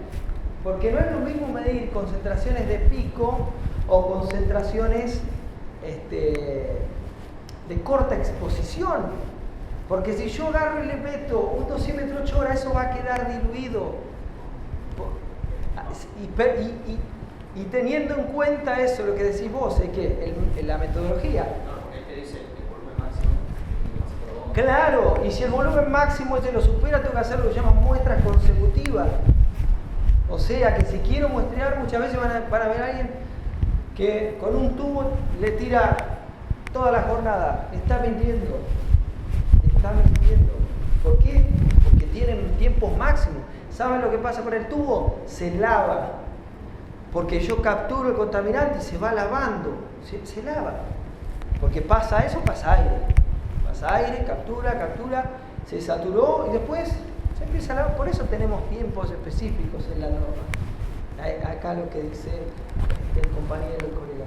Porque no es lo mismo medir concentraciones de pico o concentraciones de corta exposición. Porque si yo agarro y le meto un dosímetro 8 horas, eso va a quedar diluido. Y teniendo en cuenta eso, lo que decís vos, es que la metodología. No, porque te dice el volumen máximo y máximo. Claro, y si el volumen máximo se lo supera, tengo que hacer lo que llaman muestras consecutivas. O sea que si quiero muestrear, muchas veces van a ver a alguien que con un tubo le tira toda la jornada. Está mintiendo. ¿Por qué? Porque tienen tiempos máximos. ¿Saben lo que pasa con el tubo? Se lava. Porque yo capturo el contaminante y se va lavando. Se lava. Porque pasa eso, pasa aire. Pasa aire, captura, se saturó y después se empieza a lavar. Por eso tenemos tiempos específicos en la norma. Acá lo que dice el compañero, el colega.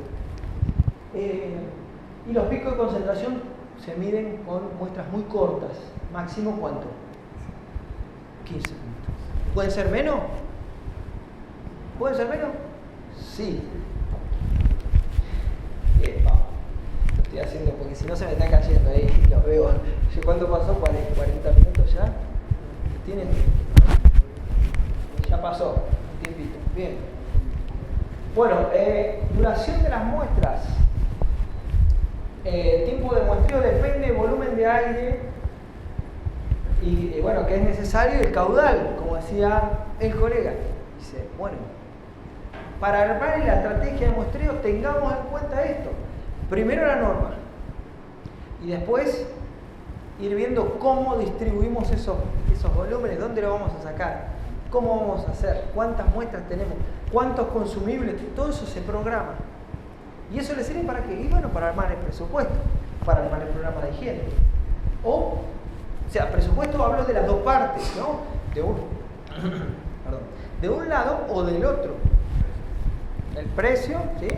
Y los picos de concentración se miden con muestras muy cortas. ¿Máximo cuánto? 15 minutos. ¿Pueden ser menos? ¿Pueden ser menos? Sí. Vamos. Lo estoy haciendo porque si no se me está cayendo ahí. Lo veo. ¿Cuánto pasó? 40 minutos ya. ¿Tienen? Ya pasó un tiempito. Bien. Bueno, duración de las muestras. Tiempo de muestreo depende del volumen de aire y bueno, que es necesario el caudal, como decía el colega. Dice, bueno, para armar la estrategia de muestreo tengamos en cuenta esto. Primero la norma y después ir viendo cómo distribuimos esos volúmenes, dónde lo vamos a sacar, cómo vamos a hacer, cuántas muestras tenemos, cuántos consumibles, todo eso se programa. ¿Y eso le sirve para qué? Y bueno, para armar el presupuesto, para armar el programa de higiene. O sea, presupuesto hablo de las dos partes, ¿no? De un lado o del otro. El precio, ¿sí?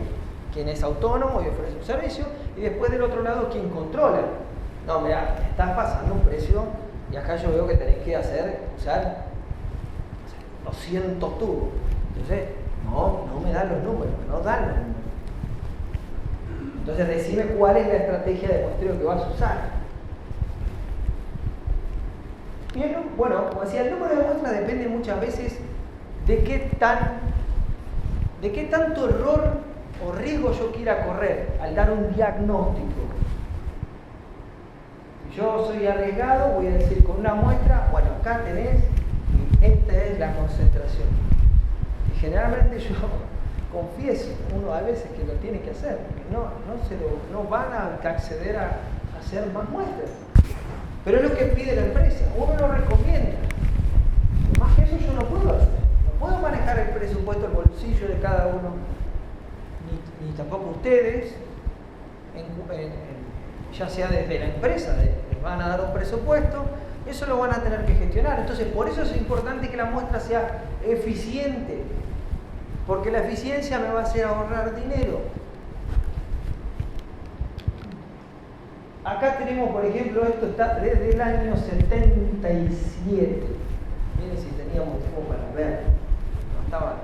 Quien es autónomo y ofrece un servicio, y después del otro lado, quien controla. No, mira, me estás pasando un precio y acá yo veo que tenés que usar 200 tubos. Entonces, no me dan los números, no dan los números. Entonces decime cuál es la estrategia de muestreo que vas a usar. Bien, bueno, como decía, el número de muestras depende muchas veces de qué tanto error o riesgo yo quiera correr al dar un diagnóstico. Si yo soy arriesgado, voy a decir con una muestra, bueno, acá tenés, y esta es la concentración. Y generalmente yo confieso, uno a veces que lo tiene que hacer, no van a acceder a hacer más muestras. Pero es lo que pide la empresa, uno lo recomienda. Más que eso yo no puedo hacer. No puedo manejar el presupuesto, el bolsillo de cada uno, ni tampoco ustedes, ya sea desde la empresa, les van a dar un presupuesto, eso lo van a tener que gestionar. Entonces, por eso es importante que la muestra sea eficiente, porque la eficiencia me va a hacer ahorrar dinero. Acá tenemos, por ejemplo, esto está desde el año 77. Miren si teníamos tiempo para ver. No estaba.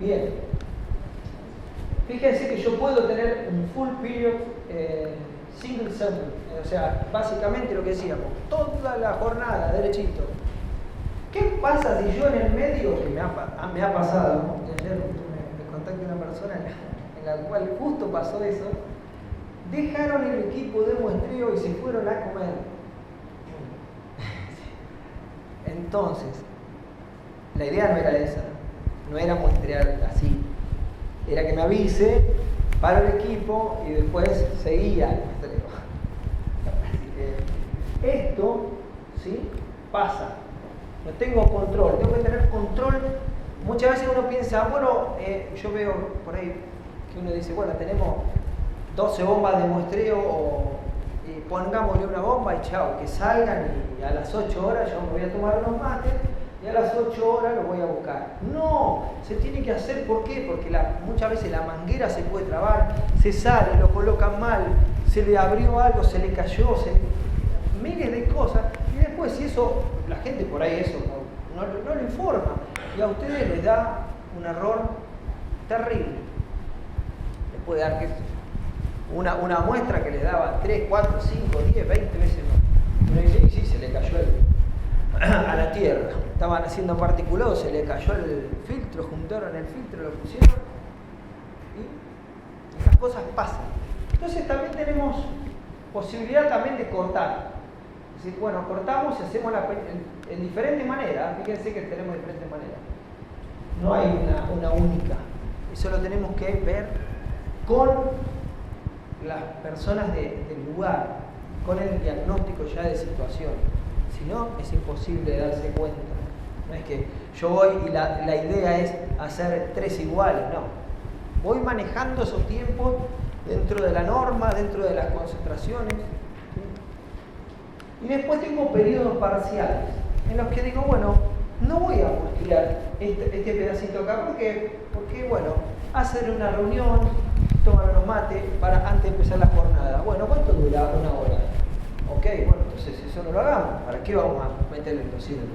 Bien. Fíjense que yo puedo tener un full period single sample. O sea, básicamente lo que decíamos, toda la jornada, derechito. ¿Qué pasa si yo en el medio, que me ha pasado, ¿no? Ayer me contacté una persona en la cual justo pasó eso, dejaron el equipo de muestreo y se fueron a comer. Entonces, la idea no era esa, no era muestrear así, era que me avise, paro el equipo y después seguía el muestreo. Así que esto, ¿sí? Pasa, no tengo control, tengo que tener control. Muchas veces uno piensa, bueno, yo veo por ahí que uno dice, bueno, tenemos 12 bombas de muestreo y pongámosle una bomba y chao, que salgan y a las 8 horas yo me voy a tomar unos mates y a las 8 horas lo voy a buscar. No, se tiene que hacer, ¿por qué? Porque muchas veces la manguera se puede trabar, se sale, lo colocan mal, se le abrió algo, se le cayó, miles de cosas, y después si eso, la gente por ahí eso no lo informa, y a ustedes les da un error terrible. Les puede dar que una muestra que les daba 3, 4, 5, 10, 20 veces más. Uno dice, y sí, se le cayó a la tierra. Estaban haciendo particulado, se le cayó el filtro, juntaron el filtro, lo pusieron y esas cosas pasan. Entonces también tenemos posibilidad también de cortar. Es decir, bueno, cortamos y hacemos en diferentes maneras. Fíjense que tenemos diferentes maneras. No hay una única. Eso lo tenemos que ver con las personas del lugar, con el diagnóstico ya de situación. Si no, es imposible darse cuenta. No es que yo voy y la idea es hacer 3 iguales, no. Voy manejando esos tiempos dentro de la norma, dentro de las concentraciones. ¿Sí? Y después tengo periodos parciales, en los que digo, bueno, no voy a muestrear este pedacito acá, porque bueno, hacer una reunión, tomar unos mates antes de empezar la jornada. Bueno, ¿cuánto dura? 1 hora. Ok, bueno, entonces eso no lo hagamos. ¿Para qué vamos a meterle el tocino acá?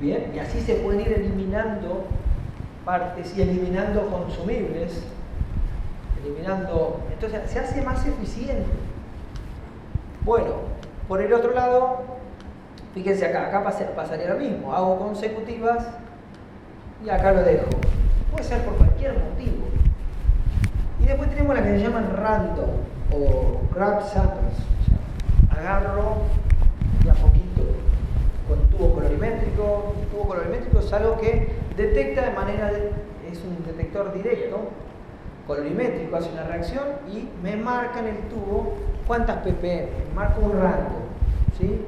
Bien, y así se pueden ir eliminando partes y eliminando consumibles. Entonces se hace más eficiente. Bueno, por el otro lado, fíjense acá pasaría lo mismo. Hago consecutivas y acá lo dejo. Puede ser por cualquier motivo. Y después tenemos las que se llaman random o grab samples. O sea, agarro de a poquito con tubo colorimétrico. El tubo colorimétrico es algo que detecta es un detector directo, colorimétrico, hace una reacción y me marca en el tubo cuántas ppm, marca un rango. ¿Sí?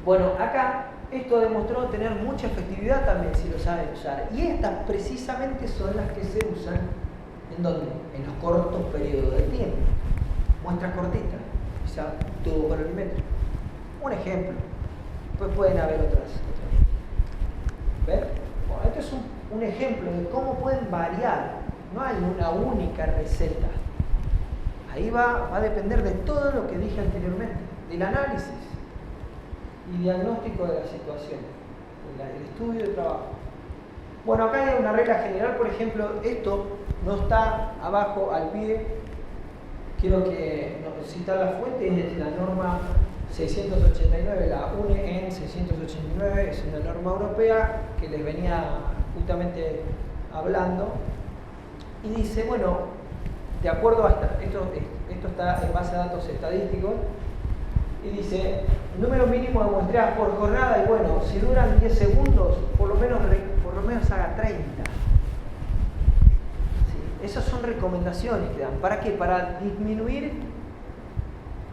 Bueno, acá esto demostró tener mucha efectividad también si lo saben usar. Y estas precisamente son las que se usan ¿en dónde? En los cortos periodos de tiempo. Muestras cortitas, quizá tubo colorimétrico. Un ejemplo. Pues pueden haber otras. ¿Ven? Bueno, esto es un ejemplo de cómo pueden variar. No hay una única receta. Ahí va a depender de todo lo que dije anteriormente, del análisis y diagnóstico de la situación, el estudio de trabajo. Bueno, acá hay una regla general, por ejemplo, esto no está abajo al pie. Quiero citar la fuente, es la norma 689, la UNE en 689, es una norma europea que les venía justamente hablando, y dice, bueno, de acuerdo a esto está en base a datos estadísticos, y dice, número mínimo de muestreadas por jornada, y bueno, si duran 10 segundos, por lo menos haga 30. ¿Sí? Esas son recomendaciones que dan. ¿Para qué? Para disminuir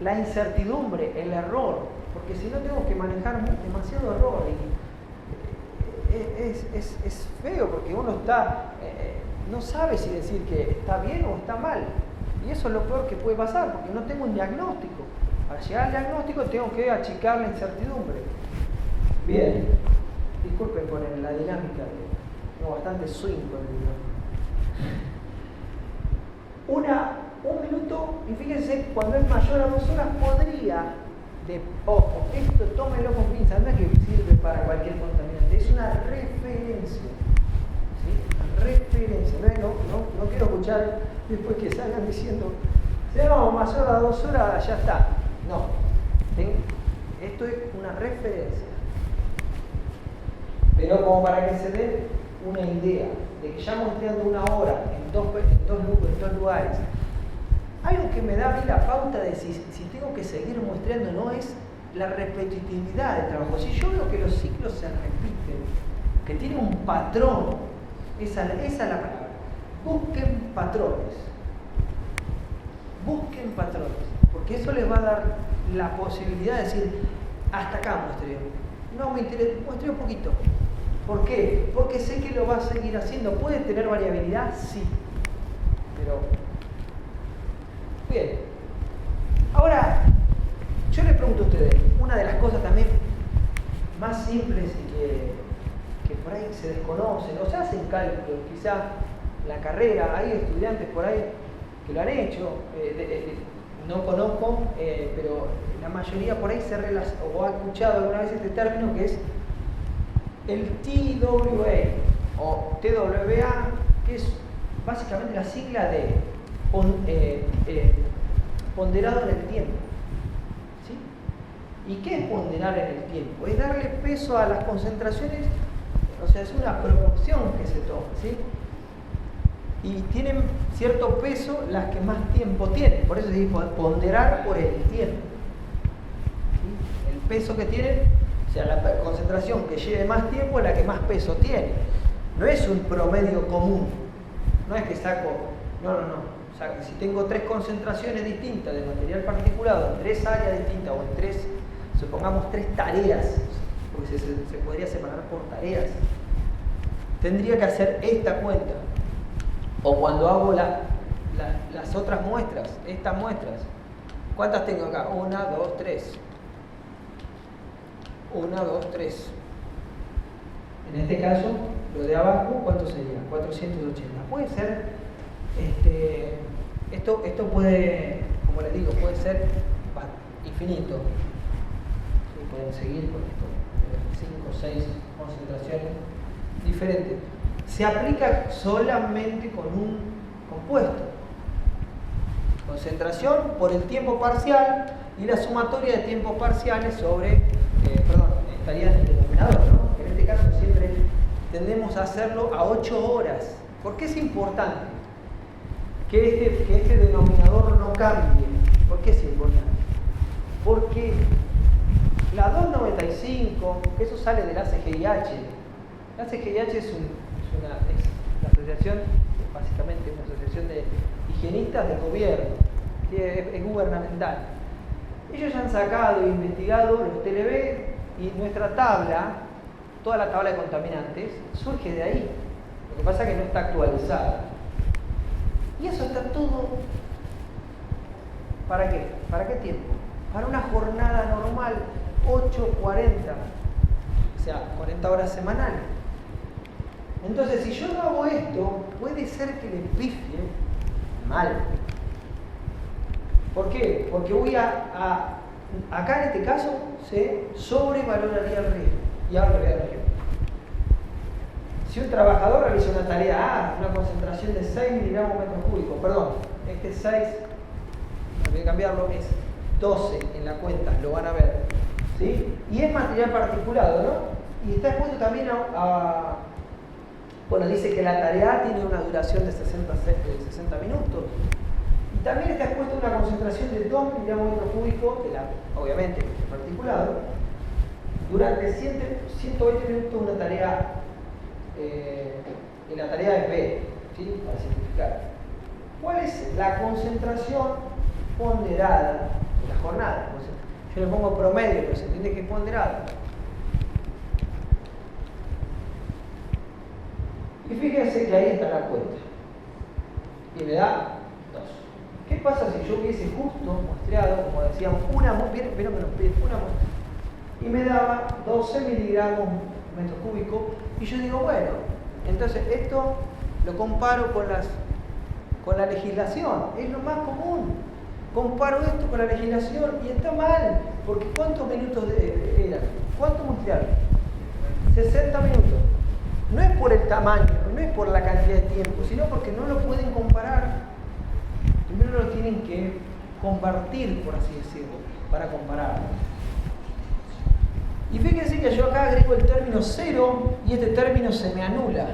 la incertidumbre, el error, porque si no tenemos que manejar demasiado error, y es feo, porque uno está no sabe si decir que está bien o está mal. Y eso es lo peor que puede pasar, porque no tengo un diagnóstico. Para llegar al diagnóstico tengo que achicar la incertidumbre. Bien, disculpen por la dinámica, tengo bastante swing con el video. Un minuto, y fíjense, cuando es mayor a 2 horas podría, ojo, esto tómenlo con pinzas, no es que sirve para cualquier contaminante, es una referencia. ¿Sí? Referencia. No quiero escuchar después que salgan diciendo, si no, mayor a 2 horas ya está. No, esto es una referencia. Pero como para que se den una idea de que ya muestreando 1 hora en dos lugares, algo que me da a mí la pauta de si tengo que seguir muestreando no es la repetitividad del trabajo. Si yo veo que los ciclos se repiten, que tiene un patrón, esa es la palabra. Busquen patrones. Busquen patrones. Porque eso les va a dar la posibilidad de decir, hasta acá muestreo. No me interesa, muestreo un poquito. ¿Por qué? Porque sé que lo va a seguir haciendo. ¿Puede tener variabilidad? Sí. Pero, bien. Ahora, yo les pregunto a ustedes, una de las cosas también más simples y que por ahí se desconocen, o se hacen cálculos, quizás en la carrera, hay estudiantes por ahí que lo han hecho, no conozco, pero la mayoría por ahí se relaciona, o ha escuchado alguna vez este término que es el TWA o TWA, que es básicamente la sigla de ponderado en el tiempo. ¿Sí? ¿Y qué es ponderar en el tiempo? Es darle peso a las concentraciones, o sea, es una proporción que se toma, ¿sí? Y tienen cierto peso las que más tiempo tienen, por eso se dice ponderar por el tiempo. ¿Sí? El peso que tienen, o sea, la concentración que lleve más tiempo es la que más peso tiene. No es un promedio común, no es que saco, no. O sea, si tengo 3 concentraciones distintas de material particulado en 3 áreas distintas o en 3, supongamos 3 tareas, porque se podría separar por tareas, tendría que hacer esta cuenta. O cuando hago las otras muestras, estas muestras, ¿cuántas tengo acá? 1, 2, 3. 1, 2, 3. En este caso, lo de abajo, ¿cuánto sería? 480. Puede ser, esto puede, como les digo, puede ser infinito. ¿Sí? Pueden seguir con esto, 5 o 6 concentraciones diferentes. Se aplica solamente con un compuesto. Concentración por el tiempo parcial y la sumatoria de tiempos parciales sobre, estaría en el denominador, ¿no? En este caso siempre tendemos a hacerlo a 8 horas. ¿Por qué es importante que este denominador no cambie? ¿Por qué es importante? Porque la 295, eso sale del ACGIH. La ACGIH es la asociación, básicamente una asociación de higienistas del gobierno, que es gubernamental. Ellos han sacado e investigado los TLB y nuestra tabla, toda la tabla de contaminantes, surge de ahí. Lo que pasa es que no está actualizada. Y eso está todo, ¿para qué? ¿Para qué tiempo? Para una jornada normal, 8:40, o sea, 40 horas semanales. Entonces, si yo no hago esto, puede ser que le pifie mal. ¿Por qué? Porque voy acá en este caso, se sobrevaloraría el riesgo. Y ahora le voy a dar un ejemplo. Si un trabajador realiza una tarea A, una concentración de 6 miligramos metros cúbicos, perdón, este 6, voy a cambiarlo, es 12 en la cuenta, lo van a ver. ¿Sí? Y es material particulado, ¿no? Y está expuesto también bueno, dice que la tarea tiene una duración de 60 minutos. Y también está expuesto una concentración de 2 miligramos metros cúbicos, obviamente, particulado, durante 120 minutos una tarea, y la tarea es B, ¿sí? Para simplificar. ¿Cuál es la concentración ponderada de la jornada? Yo le pongo promedio, pero se entiende que es ponderada. Y fíjense que ahí está la cuenta. y me da 2. ¿Qué pasa si yo hubiese justo muestreado, como decíamos, una muestra, y me daba 12 miligramos metro cúbico, y yo digo, bueno, entonces esto lo comparo con la legislación, es lo más común. Comparo esto con la legislación y está mal, porque ¿cuántos minutos eran? ¿Cuánto muestrearon? 60 minutos. No es por el tamaño, no es por la cantidad de tiempo, sino porque no lo pueden comparar. Primero lo tienen que convertir, por así decirlo, para compararlo. Y fíjense que yo acá agrego el término 0 y este término se me anula.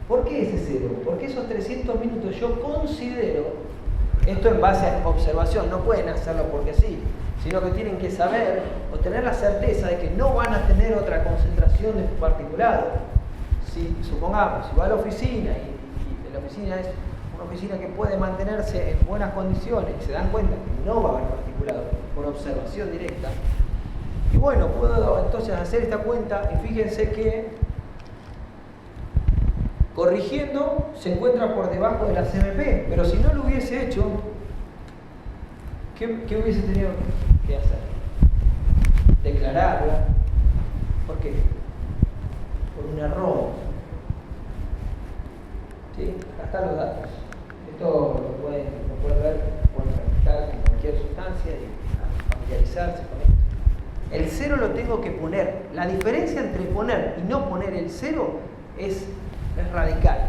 ¿Por qué ese 0? Porque esos 300 minutos yo considero, esto en base a observación, no pueden hacerlo porque sí, sino que tienen que saber o tener la certeza de que no van a tener otra concentración de particulado. Si, supongamos, si va a la oficina y la oficina es una oficina que puede mantenerse en buenas condiciones y se dan cuenta que no va a haber particulado por observación directa, y bueno, puedo entonces hacer esta cuenta y fíjense que corrigiendo se encuentra por debajo de la CMP, pero si no lo hubiese hecho, ¿qué hubiese tenido que hacer? Declararla. ¿Por qué? Por un error. ¿Sí? Acá están los datos. Esto lo pueden ver, pueden practicar con cualquier sustancia y familiarizarse con esto. El 0 lo tengo que poner. La diferencia entre poner y no poner el 0 es radical.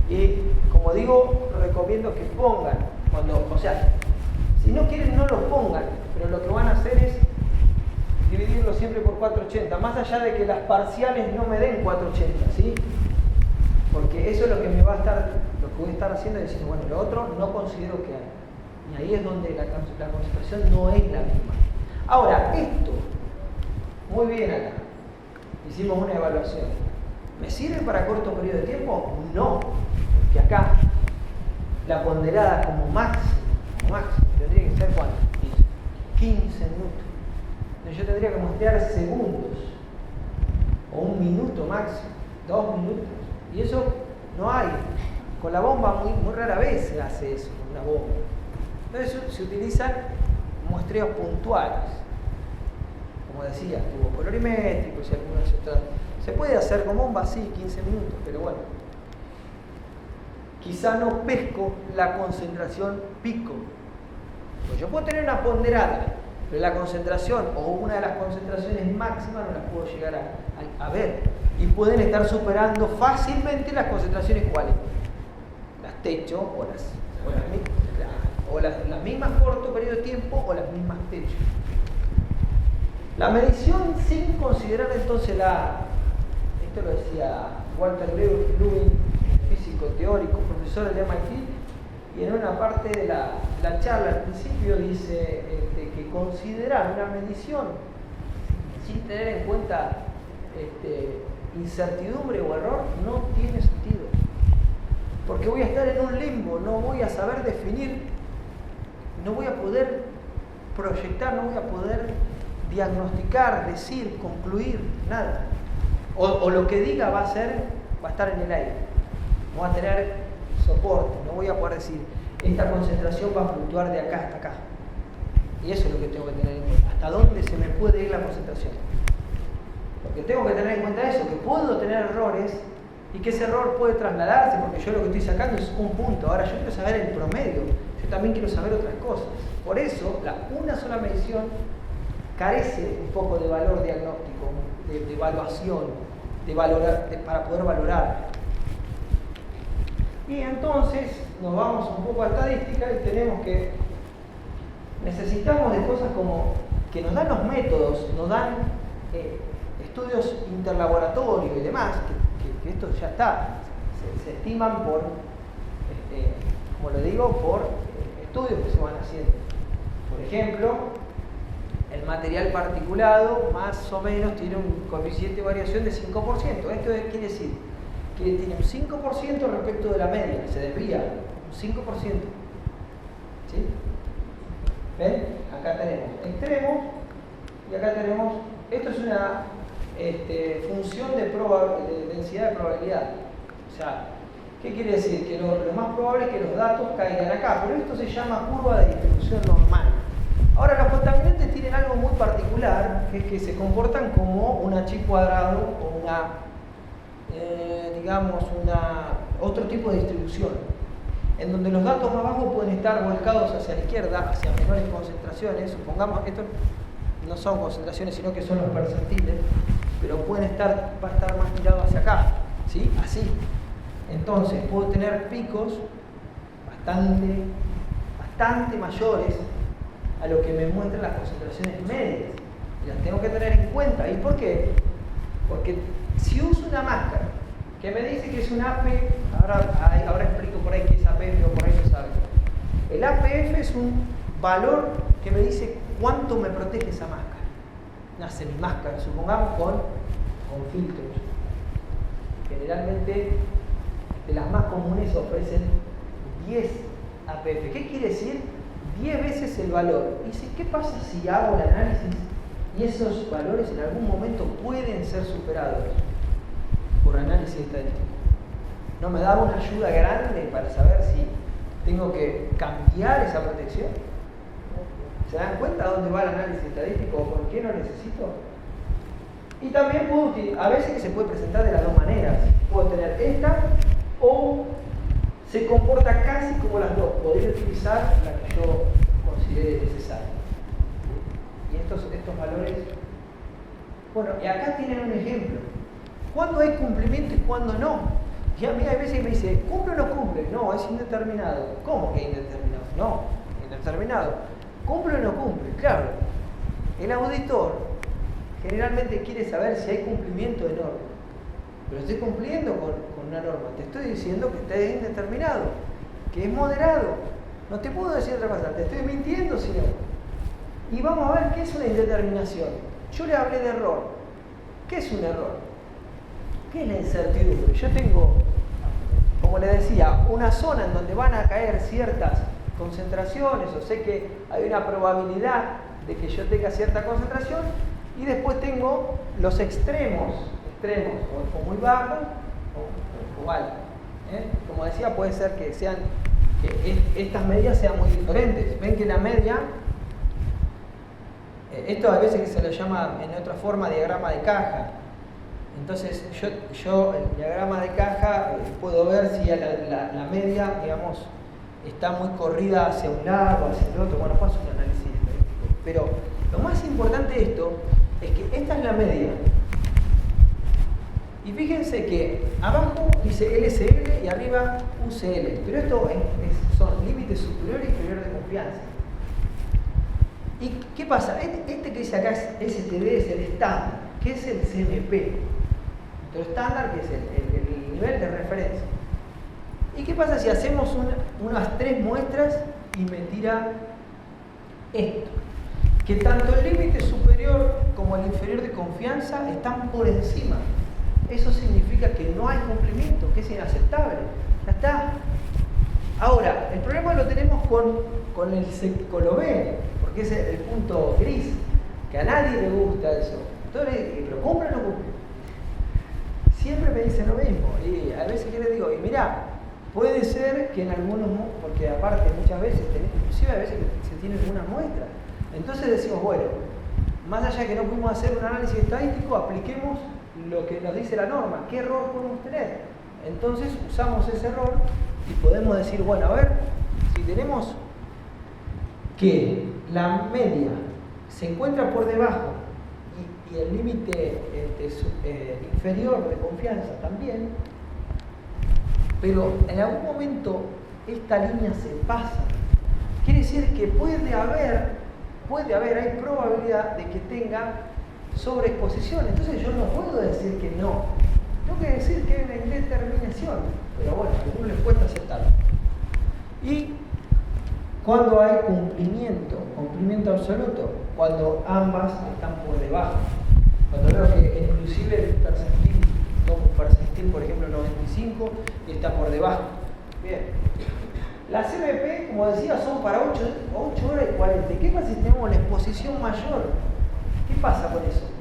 Y como digo, recomiendo que pongan, si no quieren no lo pongan, pero lo que van a hacer es dividirlo siempre por 480, más allá de que las parciales no me den 480, ¿sí? Porque eso es lo que me va a estar, lo que voy a estar haciendo es decir, bueno, lo otro no considero que hay. Y ahí es donde la concentración no es la misma. Ahora, esto, muy bien acá, hicimos una evaluación. ¿Me sirve para corto periodo de tiempo? No, porque acá la ponderada como máximo, tendría que ser ¿cuánto? 15 minutos. Entonces yo tendría que muestrear segundos, o 1 minuto máximo, 2 minutos. Y eso no hay. Con la bomba muy rara vez se hace eso, con una bomba. Entonces se utilizan muestreos puntuales. Como decía, tubos colorimétricos y algunas otras. Se puede hacer con bomba, sí, 15 minutos, pero bueno. Quizá no pesco la concentración pico. Pues yo puedo tener una ponderada, pero la concentración o una de las concentraciones máximas no las puedo llegar a ver. Y pueden estar superando fácilmente las concentraciones cuáles. Las techo o las mismas corto periodo de tiempo o las mismas techo. La medición sin considerar entonces esto lo decía Walter Lubin, físico teórico, profesor del MIT, y en una parte de la charla al principio dice que considerar una medición sin tener en cuenta incertidumbre o error no tiene sentido. Porque voy a estar en un limbo, no voy a saber definir, no voy a poder proyectar, no voy a poder diagnosticar, decir, concluir, nada. O lo que diga va a estar en el aire, no va a tener soporte, no voy a poder decir, esta concentración va a fluctuar de acá hasta acá. Y eso es lo que tengo que tener en cuenta, hasta dónde se me puede ir la concentración. Porque tengo que tener en cuenta eso, que puedo tener errores y que ese error puede trasladarse, porque yo lo que estoy sacando es un punto. Ahora yo quiero saber el promedio, yo también quiero saber otras cosas. Por eso, una sola medición carece un poco de valor diagnóstico, de evaluación, para poder valorar. Y entonces nos vamos un poco a estadística y necesitamos de cosas como que nos dan los métodos, nos dan estudios interlaboratorio y demás, que esto ya está, se estiman por, como le digo, por estudios que se van haciendo. Por ejemplo, el material particulado más o menos tiene un coeficiente de variación de 5%. Esto quiere decir que tiene un 5% respecto de la media, se desvía, un 5%. ¿Sí? ¿Ven? Acá tenemos extremos y acá tenemos, esto es una función de densidad de probabilidad. O sea, ¿Qué quiere decir? Que lo más probable es que los datos caigan acá, pero esto se llama curva de distribución normal. Ahora, los contaminantes tienen algo muy particular, que es que se comportan como una H cuadrado o otro tipo de distribución, en donde los datos más bajos pueden estar volcados hacia la izquierda, hacia menores concentraciones. Supongamos, esto no son concentraciones, sino que son los percentiles, pero va a estar más tirado hacia acá, ¿sí? Así. Entonces, puedo tener picos bastante mayores a lo que me muestran las concentraciones medias. Y las tengo que tener en cuenta. ¿Y por qué? Porque si uso una máscara que me dice que es un AP, ahora explico por ahí qué es APF o por ahí lo saben. El APF es un valor que me dice cuánto me protege esa máscara. Una semimáscara, supongamos con filtros. Generalmente, de las más comunes ofrecen 10 APF. ¿Qué quiere decir? 10 veces el valor. Y dice, ¿qué pasa si hago el análisis y esos valores en algún momento pueden ser superados por análisis estadístico? ¿No me da una ayuda grande para saber si tengo que cambiar esa protección? ¿Se dan cuenta dónde va el análisis estadístico o por qué lo necesito? Y también a veces se puede presentar de las dos maneras. Puedo tener esta o se comporta casi como las dos. Podría utilizar la que yo considere necesaria. Y estos valores... Bueno, y acá tienen un ejemplo. ¿Cuándo hay cumplimiento y cuándo no? Y a mí hay veces que me dice, ¿cumple o no cumple? No, es indeterminado. ¿Cómo que indeterminado? No, indeterminado. ¿Cumple o no cumple? Claro. El auditor generalmente quiere saber si hay cumplimiento de norma. Pero estoy cumpliendo con una norma. Te estoy diciendo que está indeterminado, que es moderado. No te puedo decir otra cosa. Te estoy mintiendo, si no. Y vamos a ver qué es una indeterminación. Yo le hablé de error. ¿Qué es un error? ¿Qué es la incertidumbre? Yo tengo, como le decía, una zona en donde van a caer ciertas concentraciones, o sé que hay una probabilidad de que yo tenga cierta concentración, y después tengo los extremos o muy bajos o altos. Como decía, puede ser que estas medias sean muy diferentes. Ven que la media, esto a veces que se le llama en otra forma diagrama de caja. Entonces yo el diagrama de caja puedo ver si la media, digamos, está muy corrida hacia un lado, hacia el otro. Bueno, paso un análisis estadístico. Pero lo más importante de esto es que esta es la media. Y fíjense que abajo dice LCL y arriba UCL. Pero esto son límites superior y inferior de confianza. ¿Y qué pasa? Este que dice acá es STD, es el estándar, que es el CMP. El estándar, que es el nivel de referencia. ¿Y qué pasa si hacemos unas 3 muestras y me tira esto? Que tanto el límite superior como el inferior de confianza están por encima. Eso significa que no hay cumplimiento, que es inaceptable. Ya está. Ahora, el problema lo tenemos con el lo B, porque es el punto gris, que a nadie le gusta eso. Entonces, ¿lo cumple o no cumple? Siempre me dicen lo mismo. Y a veces que les digo, y mirá, puede ser que en algunos, porque aparte muchas veces, inclusive a veces que se tienen algunas muestras. Entonces decimos, bueno, más allá de que no pudimos hacer un análisis estadístico, apliquemos lo que nos dice la norma. ¿Qué error podemos tener? Entonces usamos ese error y podemos decir, bueno, a ver, si tenemos que la media se encuentra por debajo y el límite inferior de confianza también, pero en algún momento esta línea se pasa, quiere decir que puede haber, hay probabilidad de que tenga sobreexposición. Entonces yo no puedo decir que no, tengo que decir que hay una indeterminación, pero bueno, a algunos les cuesta aceptarlo. Y cuando hay cumplimiento absoluto, cuando ambas están por debajo. Cuando veo que inclusive el percentil, tomo un percentil, por ejemplo 95, y está por debajo. Bien. Las CMP, como decía, son para 8 horas y 40. ¿Qué pasa si tenemos la exposición mayor? ¿Qué pasa con eso?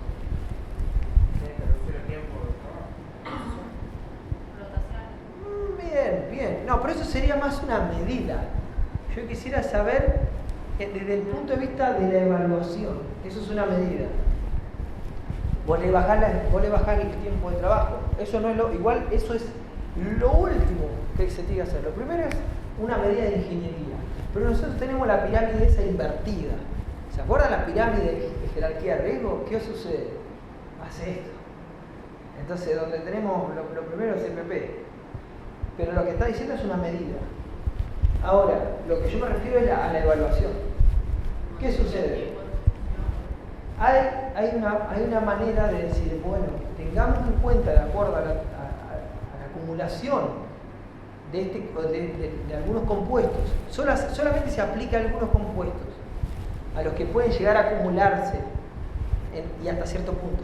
Bien. No, pero eso sería más una medida. Yo quisiera saber desde el punto de vista de la evaluación. Eso es una medida. Vos le bajás el tiempo de trabajo. Eso no es igual, eso es lo último que se tiene que hacer. Lo primero es una medida de ingeniería. Pero nosotros tenemos la pirámide esa invertida. ¿Se acuerdan la pirámide de jerarquía de riesgo? ¿Qué sucede? Hace esto. Entonces, donde tenemos lo primero es CPP. Pero lo que está diciendo es una medida. Ahora, lo que yo me refiero es a la evaluación. ¿Qué sucede? Hay una manera de decir, bueno, tengamos en cuenta, de acuerdo a la acumulación de algunos compuestos, solamente se aplica a algunos compuestos, a los que pueden llegar a acumularse y hasta cierto punto.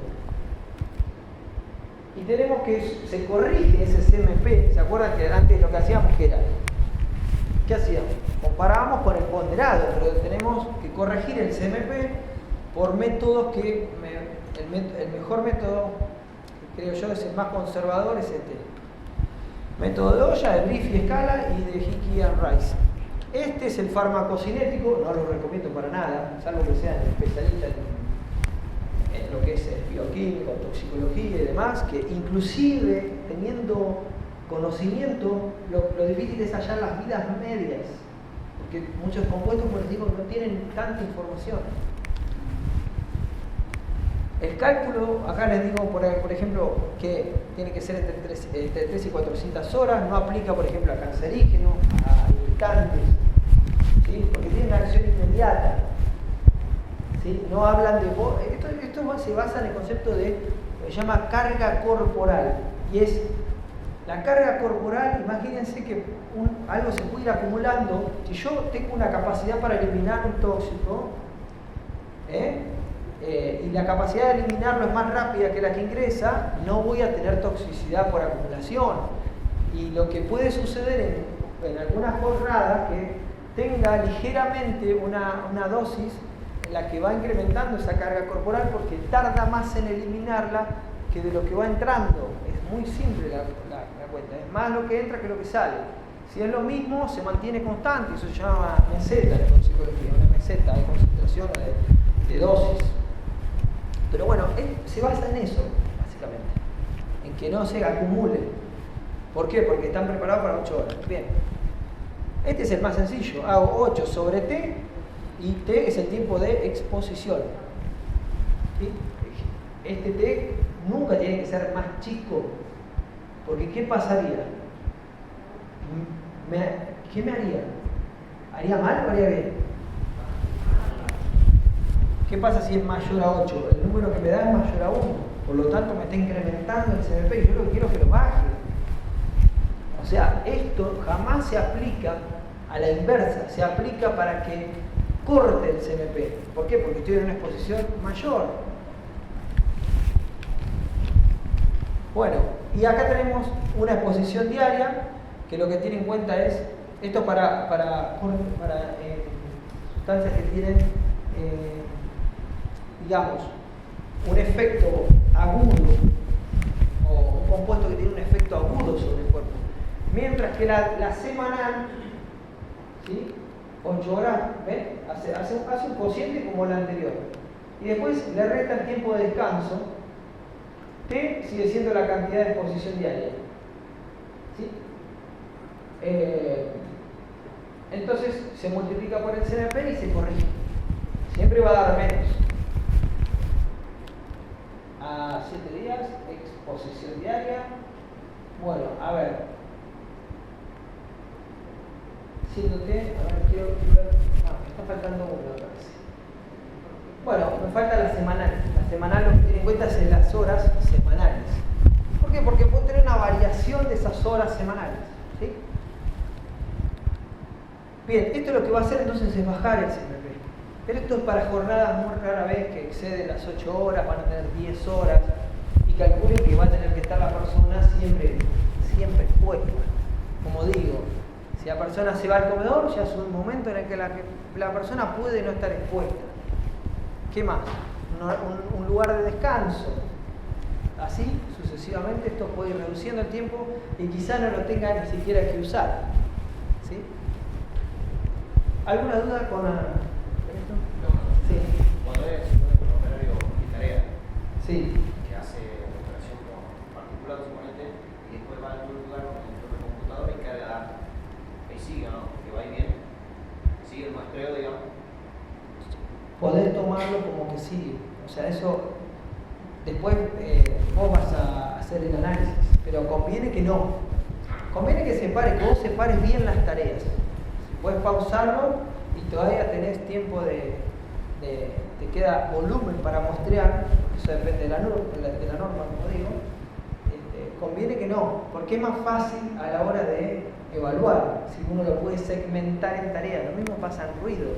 Y tenemos que se corrige ese CMP. ¿Se acuerdan que antes lo que hacíamos que era? ¿Qué hacíamos? Comparábamos con el ponderado, pero tenemos que corregir el CMP por métodos que el mejor método, que creo yo es el más conservador, es este. Método de Oya, de Brief y Scala y de Hickey and Rice. Este es el farmacocinético, no lo recomiendo para nada, salvo que sean especialistas en lo que es bioquímica, toxicología y demás, que inclusive teniendo conocimiento, lo difícil es hallar las vidas medias, porque muchos compuestos, por ejemplo, no tienen tanta información. El cálculo, acá les digo, por ejemplo, que tiene que ser entre 3 y 400 horas, no aplica, por ejemplo, a cancerígenos, a irritantes, ¿sí? Porque tiene una acción inmediata. ¿Sí? No hablan de... Esto se basa en el concepto de lo que se llama carga corporal, y es la carga corporal. Imagínense que algo se puede ir acumulando. Si yo tengo una capacidad para eliminar un tóxico, y la capacidad de eliminarlo es más rápida que la que ingresa, no voy a tener toxicidad por acumulación. Y lo que puede suceder en algunas jornadas, que tenga ligeramente una dosis en la que va incrementando esa carga corporal, porque tarda más en eliminarla que de lo que va entrando. Es muy simple la cuenta, es más lo que entra que lo que sale. Si es lo mismo, se mantiene constante, eso se llama meseta en toxicología, una meseta de concentración o de dosis. Pero bueno, se basa en eso, básicamente, en que no se acumule. ¿Por qué? Porque están preparados para 8 horas. Bien, este es el más sencillo, hago 8 sobre T, y T es el tiempo de exposición. ¿Sí? Este T nunca tiene que ser más chico, porque ¿qué pasaría? ¿Qué me haría? ¿Haría mal o haría bien? ¿Qué pasa si es mayor a 8? El número que me da es mayor a 1, por lo tanto me está incrementando el CMP y yo lo que quiero es que lo baje. O sea, esto jamás se aplica a la inversa, se aplica para que corte el CMP. ¿Por qué? Porque estoy en una exposición mayor. Bueno, y acá tenemos una exposición diaria, que lo que tiene en cuenta es, esto para sustancias que tienen, digamos, un efecto agudo, o un compuesto que tiene un efecto agudo sobre el cuerpo. Mientras que la semanal, ¿sí? 8 horas, ¿ven? Hace un cociente como la anterior. Y después le resta el tiempo de descanso. T sigue siendo la cantidad de exposición diaria. ¿Sí? Entonces se multiplica por el CMP y se corrige. Siempre va a dar menos. A 7 días, exposición diaria. Bueno, a ver. Siéndote, a ver, quiero ver. Me está faltando uno, me parece. Bueno, me falta la semanal. La semanal lo que tiene en cuenta es las horas semanales. ¿Por qué? Porque puedo tener una variación de esas horas semanales. ¿Sí? Bien, esto lo que va a hacer entonces es bajar el CMP. Pero esto es para jornadas muy rara vez que exceden las 8 horas, van a tener 10 horas. Y calculen que va a tener que estar la persona siempre expuesta. Como digo, si la persona se va al comedor, ya es un momento en el que la persona puede no estar expuesta. ¿Qué más? Un lugar de descanso. Así, sucesivamente, esto puede ir reduciendo el tiempo y quizá no lo tenga ni siquiera que usar. ¿Sí? ¿Alguna duda con esto? No, Sí. cuando es un operario de tarea Sí. que hace operación con particular, suponete, y después va a algún lugar con el propio computador y carga datos. Ahí sigue, ¿no? Que va y viene. Sigue el muestreo, digamos. Podés tomarlo como que sigue. O sea, eso después vos vas a hacer el análisis, pero conviene que no. Conviene que vos separes bien las tareas. Puedes pausarlo y todavía tenés tiempo te queda volumen para muestrear, porque eso depende de la norma, como digo. Conviene que no, porque es más fácil a la hora de evaluar, si uno lo puede segmentar en tareas. Lo mismo pasa en ruido.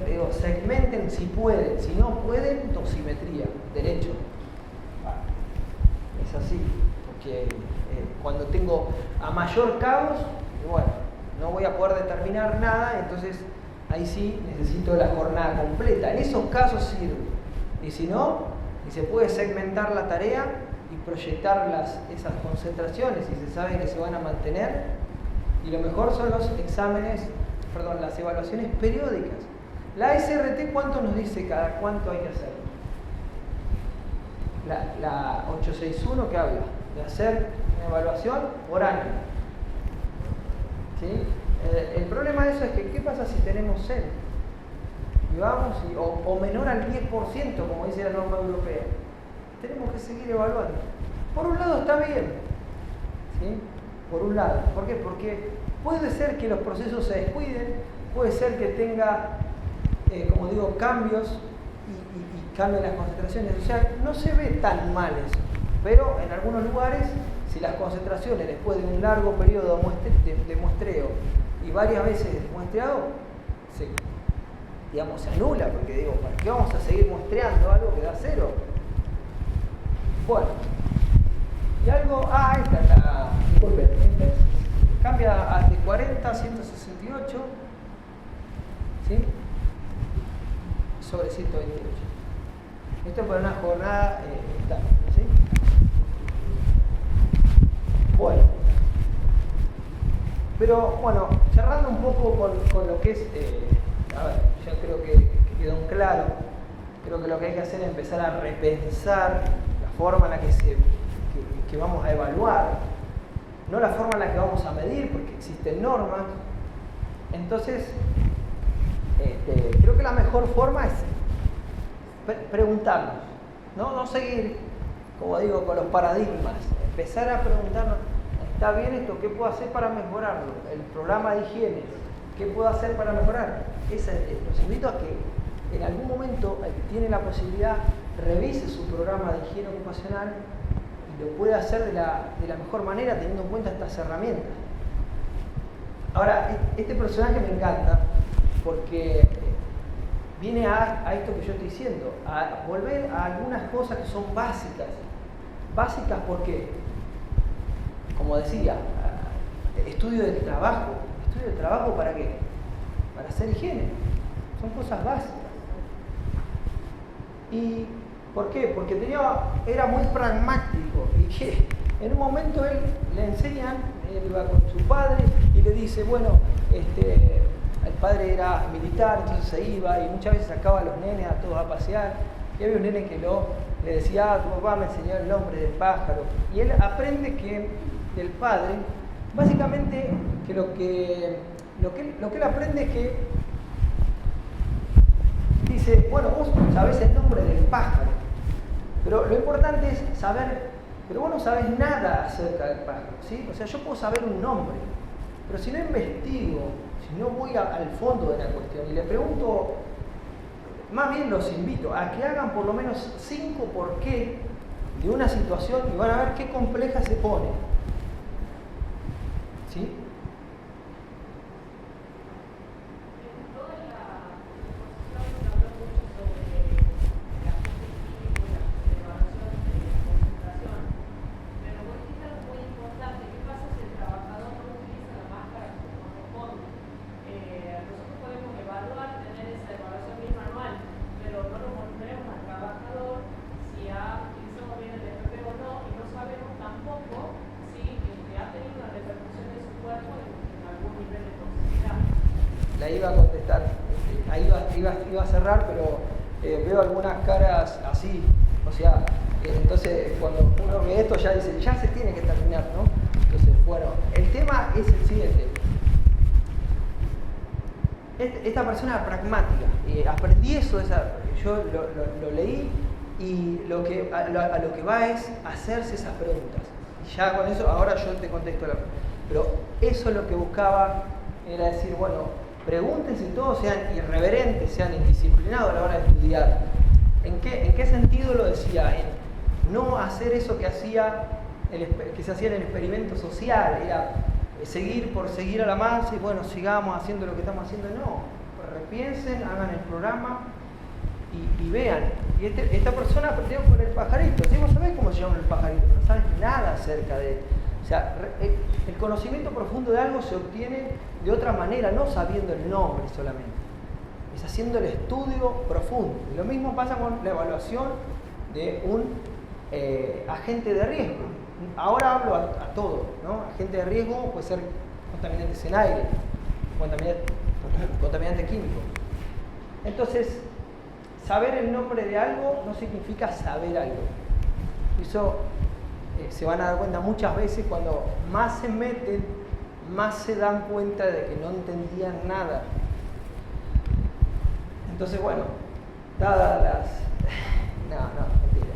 Digo, segmenten si pueden, si no pueden, dosimetría, derecho. Es así, porque cuando tengo a mayor caos, bueno, no voy a poder determinar nada, entonces ahí sí necesito la jornada completa. En esos casos sirve. Y si no, y se puede segmentar la tarea y proyectar esas concentraciones y se sabe que se van a mantener. Y lo mejor son las evaluaciones periódicas. La SRT, ¿cuánto nos dice cada cuánto hay que hacer? La 861 que habla de hacer una evaluación por año. ¿Sí? El problema de eso es que, ¿qué pasa si tenemos 0? Y vamos, o menor al 10%, como dice la norma europea. Tenemos que seguir evaluando. Por un lado está bien, ¿sí? Por un lado. ¿Por qué? Porque puede ser que los procesos se descuiden, puede ser que tenga, como digo, cambios y cambien las concentraciones. O sea, no se ve tan mal eso. Pero en algunos lugares, si las concentraciones después de un largo periodo de muestreo y varias veces muestreado, se anula, porque digo, ¿para qué vamos a seguir muestreando algo que da 0? Bueno, y algo, esta es la, disculpen, cambia de 40 a 168, ¿sí? Sobre 128. Esto es para una jornada estándar, ¿sí? Bueno, pero bueno, cerrando un poco con lo que es, yo creo que quedó claro. Creo que lo que hay que hacer es empezar a repensar la forma en la que vamos a evaluar, no la forma en la que vamos a medir, porque existen normas. Entonces, creo que la mejor forma es preguntarnos, no seguir, como digo, con los paradigmas. Empezar a preguntarnos, ¿está bien esto? ¿Qué puedo hacer para mejorarlo? El programa de higiene, ¿qué puedo hacer para mejorar? Los invito a que en algún momento, el que tiene la posibilidad, revise su programa de higiene ocupacional y lo pueda hacer de la mejor manera, teniendo en cuenta estas herramientas. Ahora, este personaje me encanta porque viene a esto que yo estoy diciendo, a volver a algunas cosas que son básicas. Básicas porque, como decía, estudio del trabajo. ¿Estudio del trabajo para qué? Para hacer higiene. Son cosas básicas. ¿Y por qué? Porque era muy pragmático y que en un momento él iba con su padre y le dice, bueno, el padre era militar, entonces se iba y muchas veces sacaba a los nenes a todos a pasear y había un nene que le decía, tu papá me enseñó el nombre del pájaro, y él aprende que del padre, básicamente que lo que él aprende es que dice, bueno, vos sabés el nombre del pájaro, pero lo importante es saber, pero vos no sabés nada acerca del pájaro, ¿sí? O sea, yo puedo saber un nombre, pero si no investigo, si no voy al fondo de la cuestión y le pregunto, más bien los invito a que hagan por lo menos 5 por qué de una situación y van a ver qué compleja se pone. ¿Sí? la iba a contestar, ahí iba a cerrar, pero veo algunas caras así, o sea, entonces cuando uno ve esto ya dice, ya se tiene que terminar, ¿no? Entonces, bueno, el tema es el siguiente. Esta persona era pragmática, aprendí eso, yo lo leí y a lo que va es hacerse esas preguntas. Y ya con eso, ahora yo te contesto pero eso es lo que buscaba, era decir, bueno, pregúntense todos, sean irreverentes, sean indisciplinados a la hora de estudiar. ¿En qué sentido lo decía? En no hacer eso que se hacía en el experimento social, era seguir por seguir a la masa y bueno, sigamos haciendo lo que estamos haciendo. No, repiensen, hagan el programa y vean. Y esta persona aprendió con el pajarito. Si vos sabés cómo se llama el pajarito, no sabes nada acerca de él. O sea, el conocimiento profundo de algo se obtiene de otra manera, no sabiendo el nombre solamente. Es haciendo el estudio profundo. Y lo mismo pasa con la evaluación de un agente de riesgo. Ahora hablo a todo, ¿no? Agente de riesgo puede ser contaminantes en aire, contaminante químico. Entonces, saber el nombre de algo no significa saber algo. Eso se van a dar cuenta muchas veces cuando más se meten, más se dan cuenta de que no entendían nada. Entonces, bueno, dadas las... No, mentira.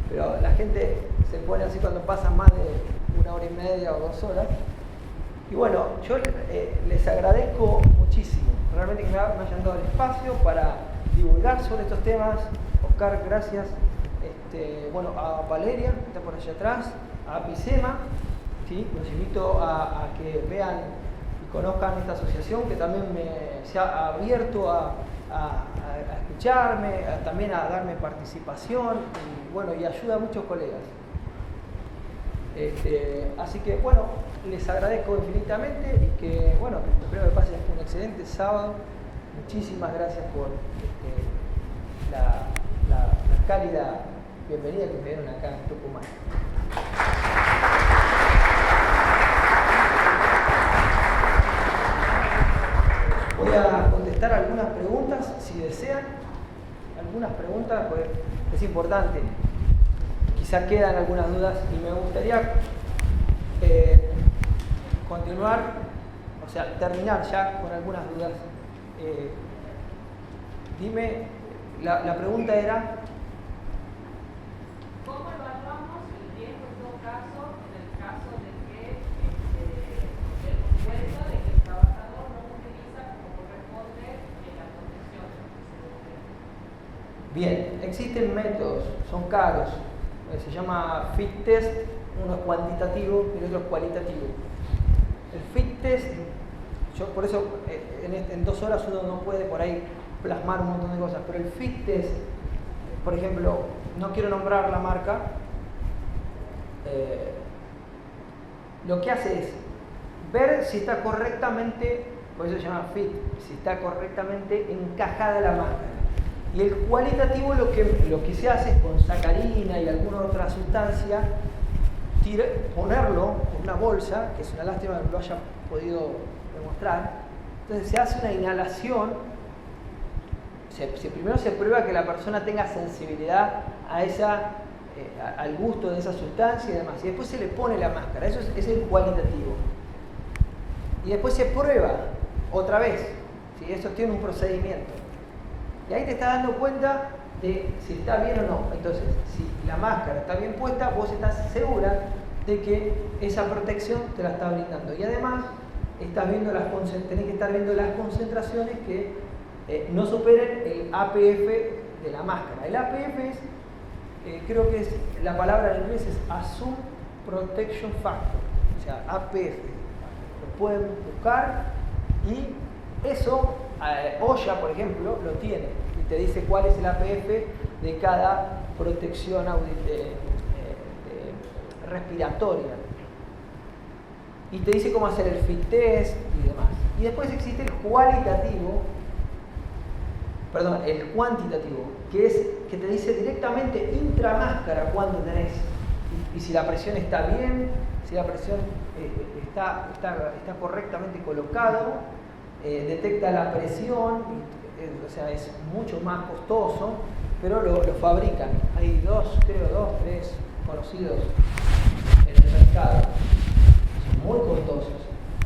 Pero la gente se pone así cuando pasan más de 1 hora y media o 2 horas. Y bueno, yo les agradezco muchísimo, realmente que me hayan dado el espacio para divulgar sobre estos temas. Oscar, gracias. Bueno, a Valeria, que está por allá atrás, a Apicema, ¿sí? Los invito a que vean y conozcan esta asociación que también se ha abierto a escucharme, también a darme participación y bueno, y ayuda a muchos colegas. Así que bueno, les agradezco infinitamente y que bueno, espero que pasen un excelente sábado. Muchísimas gracias por la cálida bienvenida que me dieron acá en Tucumán. Voy a contestar algunas preguntas, si desean. Algunas preguntas, pues es importante. Quizá quedan algunas dudas y me gustaría continuar, o sea, terminar ya con algunas dudas. Dime, la pregunta era... ¿Cómo evaluamos el riesgo en todo caso, en el caso de que el cuenta de que el trabajador no utiliza como corresponde la protección? Bien, existen métodos, son caros. Se llama fit test, uno es cuantitativo y el otro es cualitativo. El fit test, yo por eso en 2 horas uno no puede por ahí plasmar un montón de cosas, pero el fit test, por ejemplo, no quiero nombrar la marca, lo que hace es ver si está correctamente, por eso se llama fit, si está correctamente encajada la máscara. Y el cualitativo lo que se hace es con sacarina y alguna otra sustancia, ponerlo en una bolsa, que es una lástima que lo haya podido demostrar. Entonces se hace una inhalación, primero se prueba que la persona tenga sensibilidad al gusto de esa sustancia y demás, y después se le pone la máscara, eso es el cualitativo. Y después se prueba otra vez, ¿sí? Eso tiene un procedimiento. Y ahí te estás dando cuenta de si está bien o no. Entonces, si la máscara está bien puesta, vos estás segura de que esa protección te la está brindando. Y además, tenés que estar viendo las concentraciones que no superen el APF de la máscara. El APF es, creo que la palabra en inglés es Assumed Protection Factor, o sea, APF. Lo pueden buscar y eso, OSHA, por ejemplo, lo tiene y te dice cuál es el APF de cada protección respiratoria. Y te dice cómo hacer el fit test y demás. Y después existe el cuantitativo, que te dice directamente intramáscara cuánto tenés. Y si la presión está bien, si la presión está correctamente colocado, detecta la presión, o sea, es mucho más costoso, pero lo fabrican. Hay dos, tres conocidos en el mercado. Son muy costosos.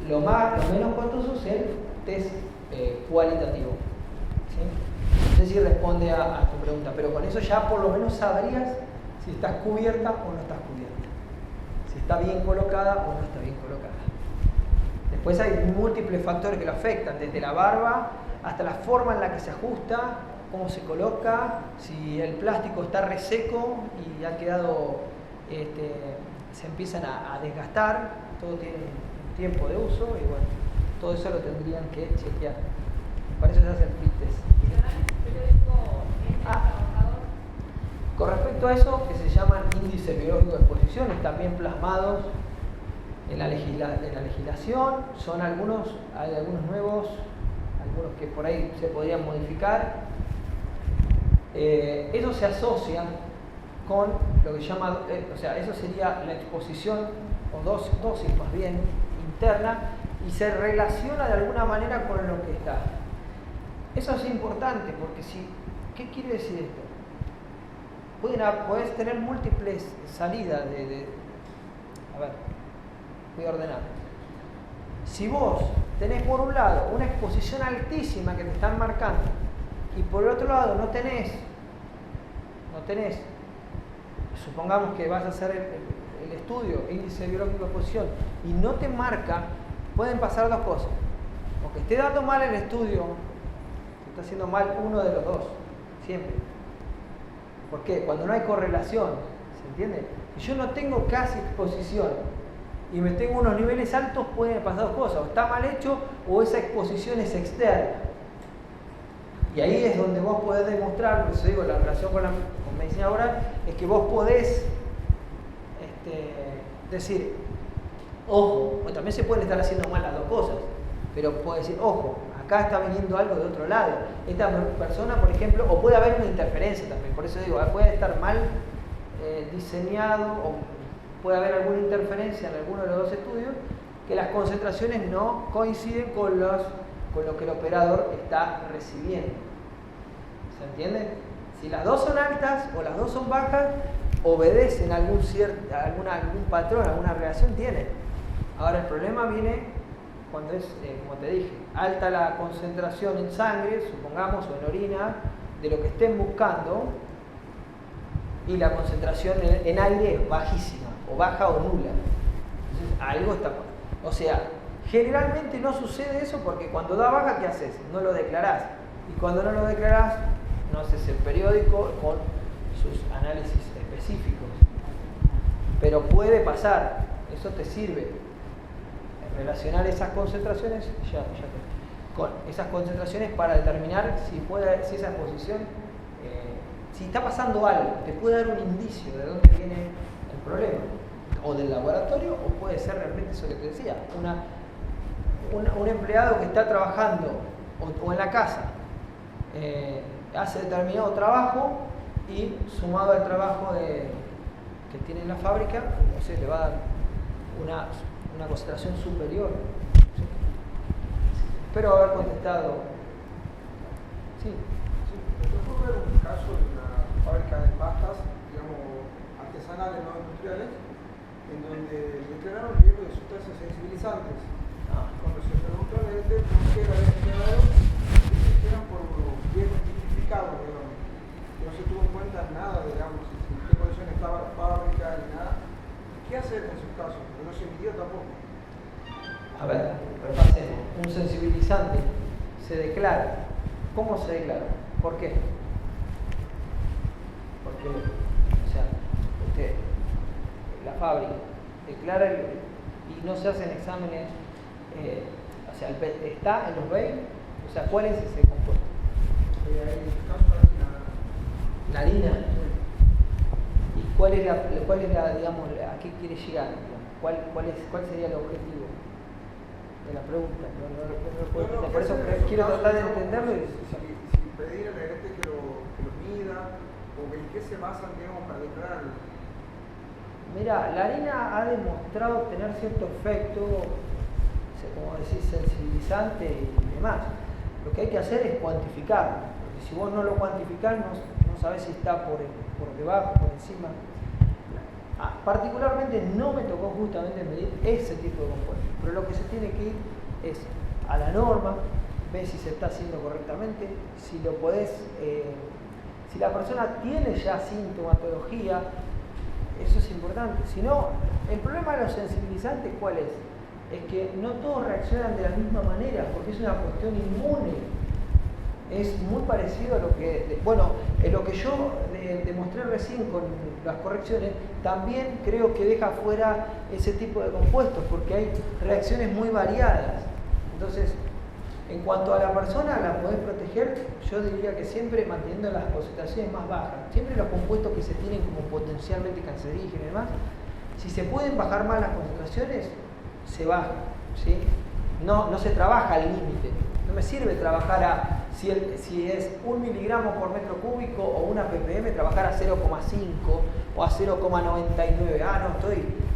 Lo menos costoso es el test cualitativo. ¿Sí? No sé si responde a tu pregunta, pero con eso ya por lo menos sabrías si estás cubierta o no estás cubierta. Si está bien colocada o no está bien colocada. Después hay múltiples factores que lo afectan, desde la barba hasta la forma en la que se ajusta, cómo se coloca, si el plástico está reseco y ha quedado, se empiezan a desgastar, todo tiene un tiempo de uso y bueno, todo eso lo tendrían que chequear. Para eso se hace el fit test. Con respecto a eso, que se llaman índices biológicos de exposición, están bien plasmados en la legislación, hay algunos nuevos, algunos que por ahí se podrían modificar. Eso se asocia con lo que se llama, eso sería la exposición, o dosis más bien, interna, y se relaciona de alguna manera con lo que está. Eso es importante, porque ¿qué quiere decir esto? Puedes tener múltiples salidas a ver, voy a ordenar. Si vos tenés por un lado una exposición altísima que te están marcando y por el otro lado no tenés, supongamos que vas a hacer el estudio, índice biológico de exposición, y no te marca, pueden pasar dos cosas. O que esté dando mal el estudio, que está haciendo mal uno de los dos, siempre. ¿Por qué? Cuando no hay correlación, ¿se entiende? Si yo no tengo casi exposición y me tengo unos niveles altos, pueden pasar dos cosas. O está mal hecho o esa exposición es externa. Y ahí es donde vos podés demostrar, por eso digo, la relación con medicina oral, es que vos podés decir, ojo, o también se pueden estar haciendo mal las dos cosas, pero podés decir, ojo, acá está viniendo algo de otro lado. Esta persona, por ejemplo, o puede haber una interferencia también, por eso digo, puede estar mal diseñado o puede haber alguna interferencia en alguno de los dos estudios, que las concentraciones no coinciden con lo que el operador está recibiendo. ¿Se entiende? Si las dos son altas o las dos son bajas, obedecen algún patrón, alguna relación tienen. Ahora el problema viene cuando es, como te dije, alta la concentración en sangre, supongamos, o en orina, de lo que estén buscando, y la concentración en aire es bajísima, o baja o nula. Entonces algo está... O sea, generalmente no sucede eso porque cuando da baja, ¿qué haces? No lo declarás. Y cuando no lo declarás, no haces el periódico con sus análisis específicos. Pero puede pasar, eso te sirve. Relacionar esas concentraciones, con esas concentraciones para determinar si esa exposición, si está pasando algo, te puede dar un indicio de dónde viene el problema. O del laboratorio, o puede ser realmente eso que te decía, un empleado que está trabajando o en la casa hace determinado trabajo y sumado al trabajo que tiene en la fábrica, no sé, le va a dar una concentración superior. ¿Sí? Espero haber contestado. Sí. Me tocó ver un caso de una fábrica de pastas, digamos, artesanales, no industriales, en donde declararon riesgo de sustancias sensibilizantes. Cuando se preguntó a la gente por qué lo habían declarado, eran por riesgos justificados, digamos. Que no se tuvo en cuenta nada, digamos, en qué condición estaba la fábrica ni nada. ¿Qué hacer en esos casos? Porque no se midió tampoco. A ver, repasemos. Un sensibilizante se declara. ¿Cómo se declara? ¿Por qué? Porque, o sea, la fábrica declara y no se hacen exámenes, o sea, está en los BEI, o sea, ¿cuál es ese compuesto? La harina. ¿Y cuál es la, digamos, a qué quiere llegar? ¿Cuál sería el objetivo de la pregunta? No, por eso quiero tratar de entenderlo. Si pedir a la gente que lo mida, o en qué se basan, digamos, para declararlo. Mira, la harina ha demostrado tener cierto efecto como decís, sensibilizante y demás. Lo que hay que hacer es cuantificarlo, porque si vos no lo cuantificás, no sabés si está por debajo, por encima. Particularmente no me tocó justamente medir ese tipo de compuestos, pero lo que se tiene que ir es a la norma, ver si se está haciendo correctamente, si lo podés, si la persona tiene ya sintomatología, eso es importante. Si no, el problema de los sensibilizantes, ¿cuál es? Es que no todos reaccionan de la misma manera, porque es una cuestión inmune. Es muy parecido a lo que, en lo que yo demostré recién con las correcciones, también creo que deja fuera ese tipo de compuestos, porque hay reacciones muy variadas. Entonces, en cuanto a la persona, la podés proteger, yo diría que siempre manteniendo las concentraciones más bajas. Siempre los compuestos que se tienen como potencialmente cancerígenos y demás, si se pueden bajar más las concentraciones, se baja, ¿sí? No se trabaja al límite. No me sirve trabajar si es 1 miligramo por metro cúbico o una ppm, trabajar a 0,5 o a 0,99. No,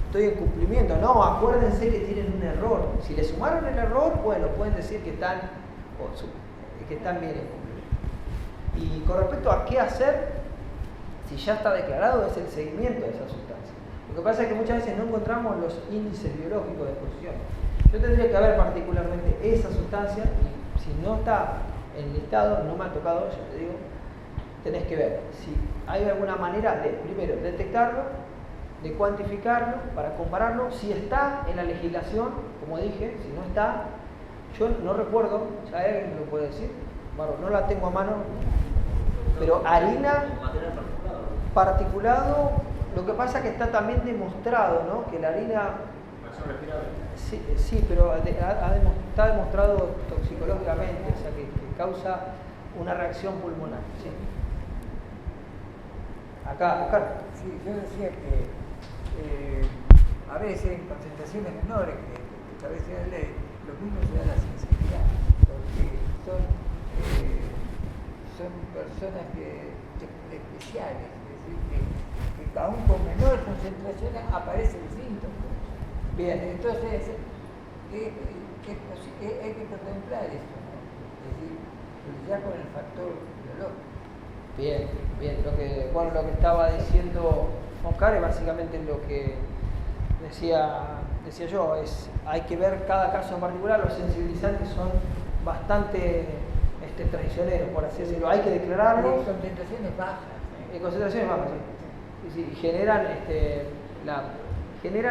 estoy en cumplimiento. No, acuérdense que tienen un error. Si le sumaron el error, bueno, pueden decir que están bien en cumplimiento. Y con respecto a qué hacer, si ya está declarado, es el seguimiento de esa sustancia. Lo que pasa es que muchas veces no encontramos los índices biológicos de exposición. Yo tendría que ver particularmente esa sustancia, y si no está en listado, no me ha tocado, ya te digo, tenés que ver si hay alguna manera de, primero, detectarlo, de cuantificarlo, para compararlo, si está en la legislación, como dije, si no está, yo no recuerdo, ¿hay alguien que lo puede decir? Bueno, no la tengo a mano, pero harina particulado, lo que pasa es que está también demostrado, ¿no? Que la harina... Sí, pero está demostrado toxicológicamente, o sea, que causa una reacción pulmonar. Sí. Acá, Oscar. Sí, yo decía que a veces en concentraciones menores que establece la ley, lo mismo se da la sensibilidad, porque son personas especiales, es decir, que aún con menores concentraciones aparecen síntomas. Bien. Entonces, hay que contemplar eso, ¿no? Es decir, ya con el factor biológico. Bien. Lo que estaba diciendo Oscar es básicamente lo que decía yo, hay que ver cada caso en particular. Los sensibilizantes son bastante traicioneros, por así decirlo. Hay que declararlos. En concentraciones bajas. En concentraciones bajas, sí. Y generan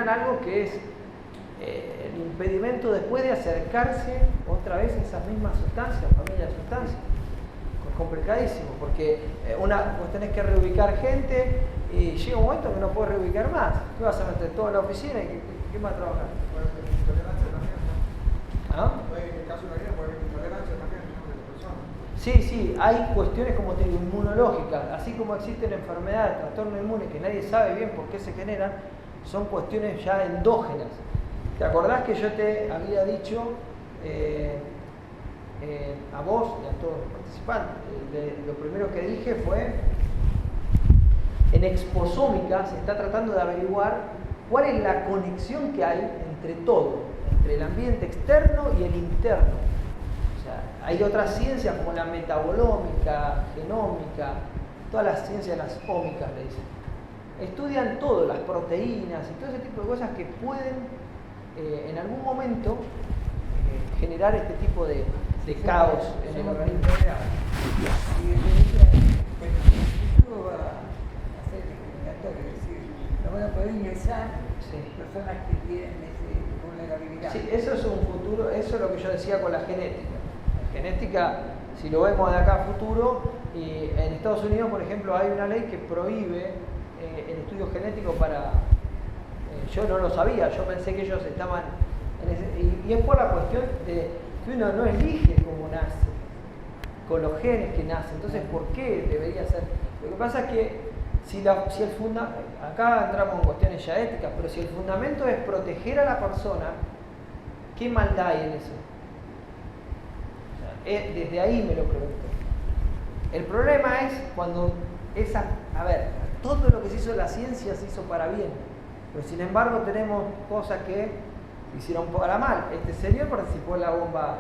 algo que es el impedimento después de acercarse otra vez a esas mismas sustancias, familia de sustancias. Es complicadísimo, porque vos tenés que reubicar gente y llega un momento que no podés reubicar más. Tú vas a meter toda la oficina y ¿qué más trabajar? Puede haber intolerancia también, ¿no? ¿Ah? En el caso de la vida puede haber intolerancia también de la persona. Sí, hay cuestiones como te digo, inmunológicas, así como existen enfermedades, trastornos inmunes que nadie sabe bien por qué se generan, son cuestiones ya endógenas. ¿Te acordás que yo te había dicho a vos y a todos los participantes? Lo primero que dije fue, en exposómica se está tratando de averiguar cuál es la conexión que hay entre todo, entre el ambiente externo y el interno. O sea, hay otras ciencias como la metabolómica, genómica, todas las ciencias, las ómicas le dicen. Estudian todo, las proteínas y todo ese tipo de cosas que pueden en algún momento generar este tipo de caos en el organismo. Y el futuro va a ser discriminatorio, es decir, no van a poder ingresar personas que tienen vulnerabilidad. Sí, eso es un futuro, eso es lo que yo decía con la genética. La genética, si lo vemos de acá a futuro, y en Estados Unidos, por ejemplo, hay una ley que prohíbe el estudio genético para... yo no lo sabía, yo pensé que ellos estaban en ese, y es por la cuestión de que uno no elige cómo nace, con los genes que nacen. Entonces, ¿por qué debería ser? Lo que pasa es que si el fundamento, acá entramos en cuestiones ya éticas, pero si el fundamento es proteger a la persona, ¿qué maldad hay en eso? O sea, desde ahí me lo pregunto. El problema es cuando todo lo que se hizo en la ciencia se hizo para bien, pero sin embargo tenemos cosas que hicieron para mal. Este señor participó en la bomba,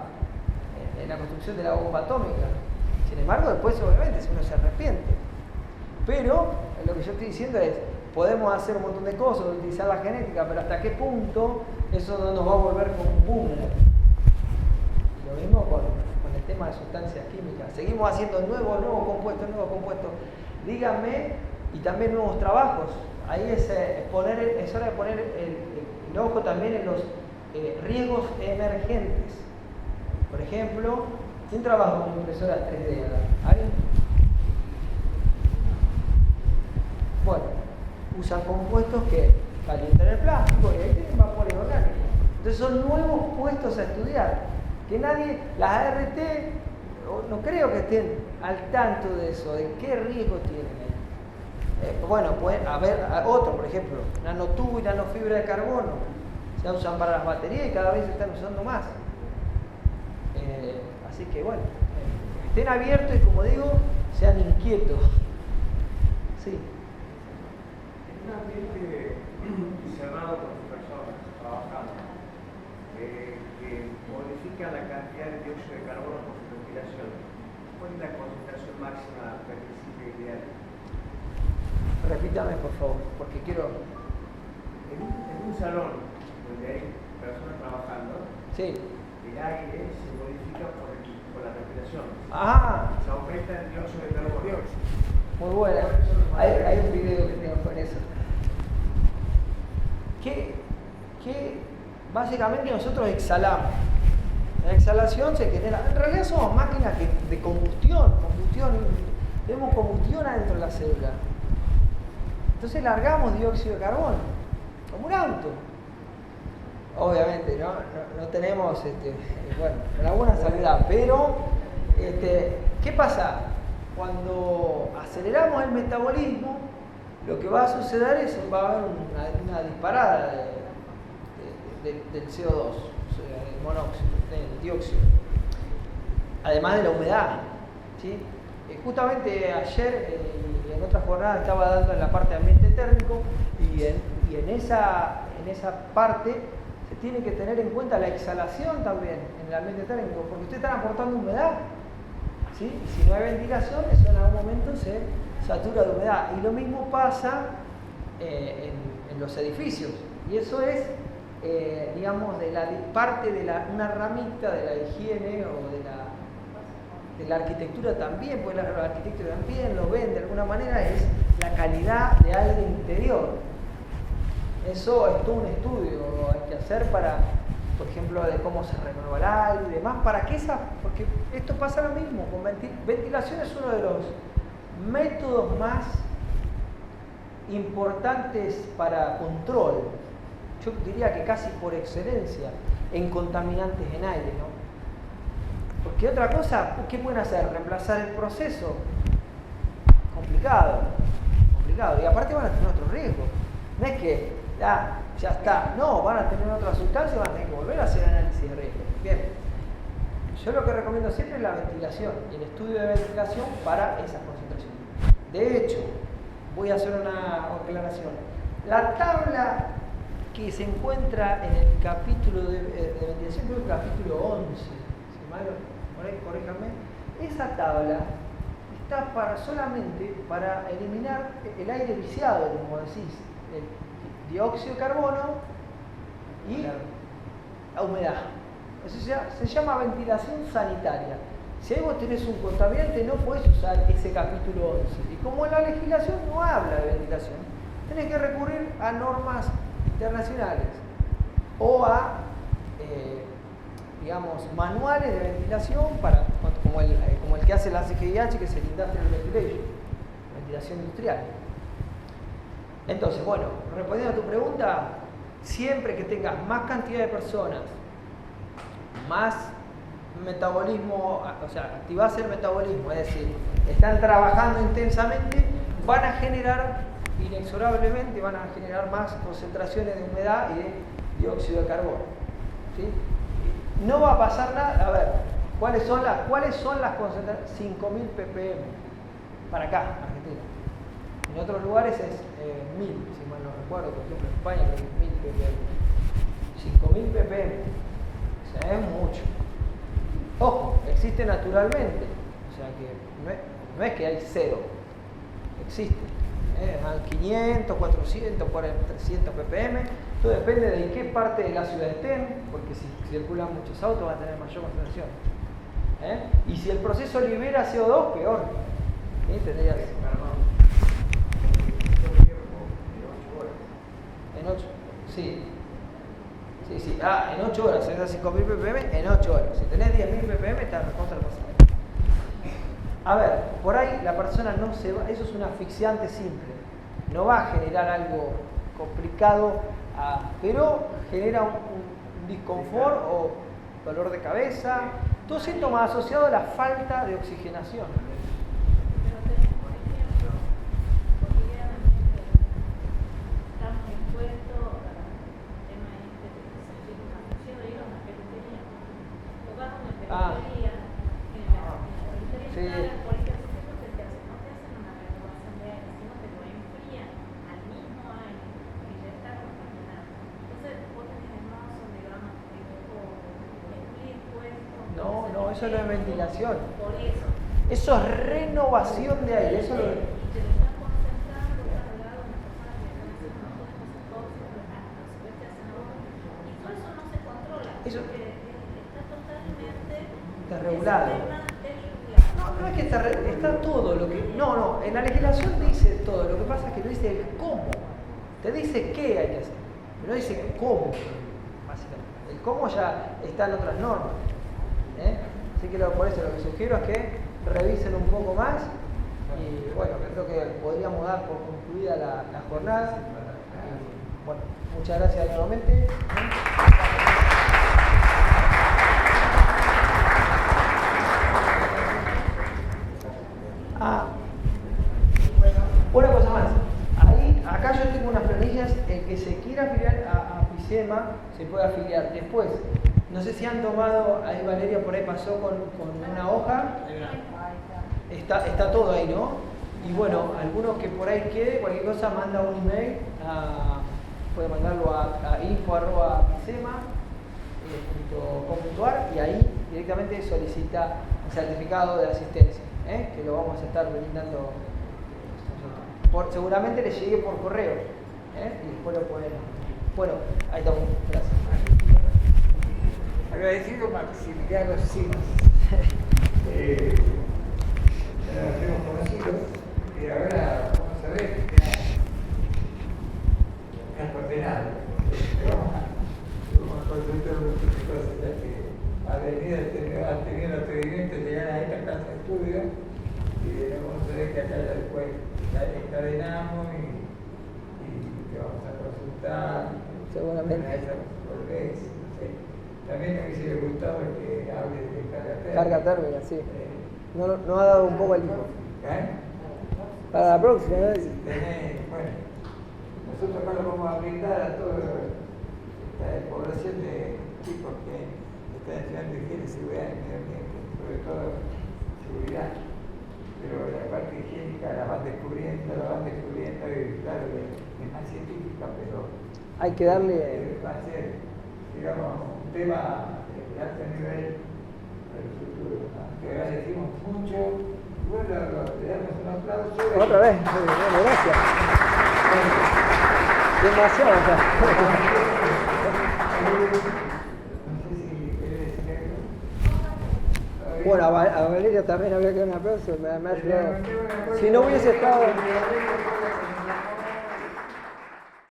en la construcción de la bomba atómica. Sin embargo, después obviamente uno se arrepiente. Pero lo que yo estoy diciendo es, podemos hacer un montón de cosas, utilizar la genética, pero hasta qué punto eso no nos va a volver como un boomerang. Y lo mismo con el tema de sustancias químicas. Seguimos haciendo nuevos compuestos. Díganme, y también nuevos trabajos. Ahí es hora de poner el ojo también en los riesgos emergentes. Por ejemplo, ¿quién trabaja con impresoras 3D? ¿Alguien? Bueno, usan compuestos que calientan el plástico y ahí tienen vapor inorgánico. Entonces son nuevos puestos a estudiar. Que nadie, las ART, no creo que estén al tanto de eso, de qué riesgo tienen ahí. Bueno, puede haber otro, por ejemplo, nanotubo y nanofibra de carbono. Se usan para las baterías y cada vez se están usando más. Así que bueno, estén abiertos y como digo, sean inquietos. Sí. En un ambiente cerrado con personas trabajando, que modifican la cantidad de dióxido de carbono con su respiración, ¿cuál es la concentración máxima permisible ideal? Repítame por favor, porque quiero... En un salón donde hay personas trabajando, Sí. el aire se modifica por la respiración. Ah, Se aumenta el dióxido de carbono. muy buena. Hay un video que tengo con eso. Que básicamente nosotros exhalamos. La exhalación se genera. En realidad somos máquinas de combustión. Tenemos combustión adentro de la célula. Entonces largamos dióxido de carbono, como un auto. Obviamente, no tenemos una buena salida, pero ¿qué pasa? Cuando aceleramos el metabolismo, lo que va a suceder es que va a haber una disparada del CO2, del monóxido, del dióxido, además de la humedad, ¿sí? Justamente ayer en otra jornada estaba dando en la parte de ambiente térmico y en esa parte se tiene que tener en cuenta la exhalación también en el ambiente térmico, porque ustedes están aportando humedad, ¿sí? Y si no hay ventilación, eso en algún momento se satura de humedad. Y lo mismo pasa en los edificios. Y eso es, digamos, parte de una ramita de la higiene o de la arquitectura también, pues la arquitectura también lo ven de alguna manera, es la calidad de aire interior. Eso es todo un estudio hay que hacer para, por ejemplo, de cómo se renueva el aire y demás, porque esto pasa lo mismo, con ventilación es uno de los métodos más importantes para control, yo diría que casi por excelencia, en contaminantes en aire, ¿no? Porque otra cosa, ¿qué pueden hacer? ¿Reemplazar el proceso? Complicado. Y aparte van a tener otro riesgo. No es que ya está, no, van a tener otra sustancia y van a tener que volver a hacer análisis de riesgo. Bien, yo lo que recomiendo siempre es la ventilación y el estudio de ventilación para esas concentraciones. De hecho, voy a hacer una aclaración. La tabla que se encuentra en el capítulo de ventilación, creo que el capítulo 11, si mal, por ahí corríjanme, esa tabla está solamente para eliminar el aire viciado, como decís, el dióxido de carbono y la humedad. Eso se llama ventilación sanitaria. Si ahí vos tenés un contaminante, no podés usar ese capítulo 11. Y como la legislación no habla de ventilación, tenés que recurrir a normas internacionales o a, digamos, manuales de ventilación como el que hace la CGIH, que es el Industrial Ventilation, ventilación industrial. Entonces, bueno, respondiendo a tu pregunta, siempre que tengas más cantidad de personas, más metabolismo, o sea, activás el metabolismo, es decir, están trabajando intensamente, van a generar, inexorablemente, más concentraciones de humedad y de dióxido de carbono, ¿sí? No va a pasar nada. A ver, ¿cuáles son las concentraciones? 5.000 ppm para acá, Argentina. En otros lugares es 1.000, si mal no recuerdo, por ejemplo en España creo que es 1.000 ppm. 5.000 ppm. O sea, es mucho. Ojo, existe naturalmente. O sea que no es que hay cero. Existe. Van 500, 400, 300 ppm. Todo depende de en qué parte de la ciudad estén, porque si circulan muchos autos van a tener mayor concentración. Y si el proceso libera CO2, peor. Tendrías en 8, sí. Sí. En 8 horas, esas 5.000 ppm en 8 horas. Si tenés 10.000 ppm, está recontra pasada. A ver, por ahí la persona no se va, eso es un asfixiante simple. No va a generar algo complicado, pero genera un disconfort o dolor de cabeza, todos síntomas asociados a la falta de oxigenación. Pero tenés, por ejemplo, cotidianamente estamos expuestos al tema de sentir una función de ir a una peluquería. O vas a una peluquería, en la peluquería está, por ejemplo, ¿qué es lo que te hacen? No te hacen una renovación de aire, sino que lo enfrían al mismo aire y ya está contaminado. Entonces, vos tenés el mazo de gama de split puesto. No, eso no es ventilación. Por eso. Eso es renovación de aire. Eso Te lo están concentrando cargado en la persona que está haciendo tóxicos, a su vez te hacen algo. Y todo eso no se controla. Eso porque está totalmente desregulado. No es que está todo lo que. No, en la legislación dice todo. Lo que pasa es que no dice el cómo. Te dice qué hay que hacer. Pero no dice cómo. Básicamente. El cómo ya está en otras normas. Así que por eso lo que sugiero es que revisen un poco más. Y bueno, creo que podríamos dar por concluida la jornada. Y, bueno, muchas gracias nuevamente. Una cosa más. Acá yo tengo unas planillas. El que se quiera afiliar a PICEMA se puede afiliar. Después, no sé si han tomado, ahí Valeria por ahí pasó con una hoja. Está todo ahí, ¿no? Y bueno, algunos que por ahí quede, cualquier cosa, manda un email, puede mandarlo a info@picema.com.ar y ahí directamente solicita el certificado de asistencia, que lo vamos a estar brindando nosotros. Seguramente le llegue por correo, y después lo pueden. Bueno, ahí estamos, gracias. Agradecido Maximiliano Simas. Nos hemos conocido y ahora vamos a ver que has condenado. Vamos a concentrar muchas cosas, ya que has tenido el atrevimiento de llegar a esta casa de estudio y vamos a ver que acá ya después encadenamos y te vamos a consultar. Seguramente. También me hubiese gustado que hables de carga térmica. Carga térmica, sí. No ha dado un poco el hijo. Para la próxima, ¿no? Bueno, nosotros acá lo vamos a brindar a toda esta población de chicos que están estudiando higiene, seguridad y medio ambiente, sobre todo seguridad. Pero la parte higiénica la van descubriendo y claro, es más científica, pero hay que darle. Va a ser, digamos, un tema de alto nivel para el futuro. Te agradecemos mucho. Bueno, le damos un aplauso. Otra vez, bueno, gracias. Demasiado ya. No sé si querés decir algo. Bueno, a Valeria también habría que dar un aplauso, me ha ayudado. Si no hubiese estado.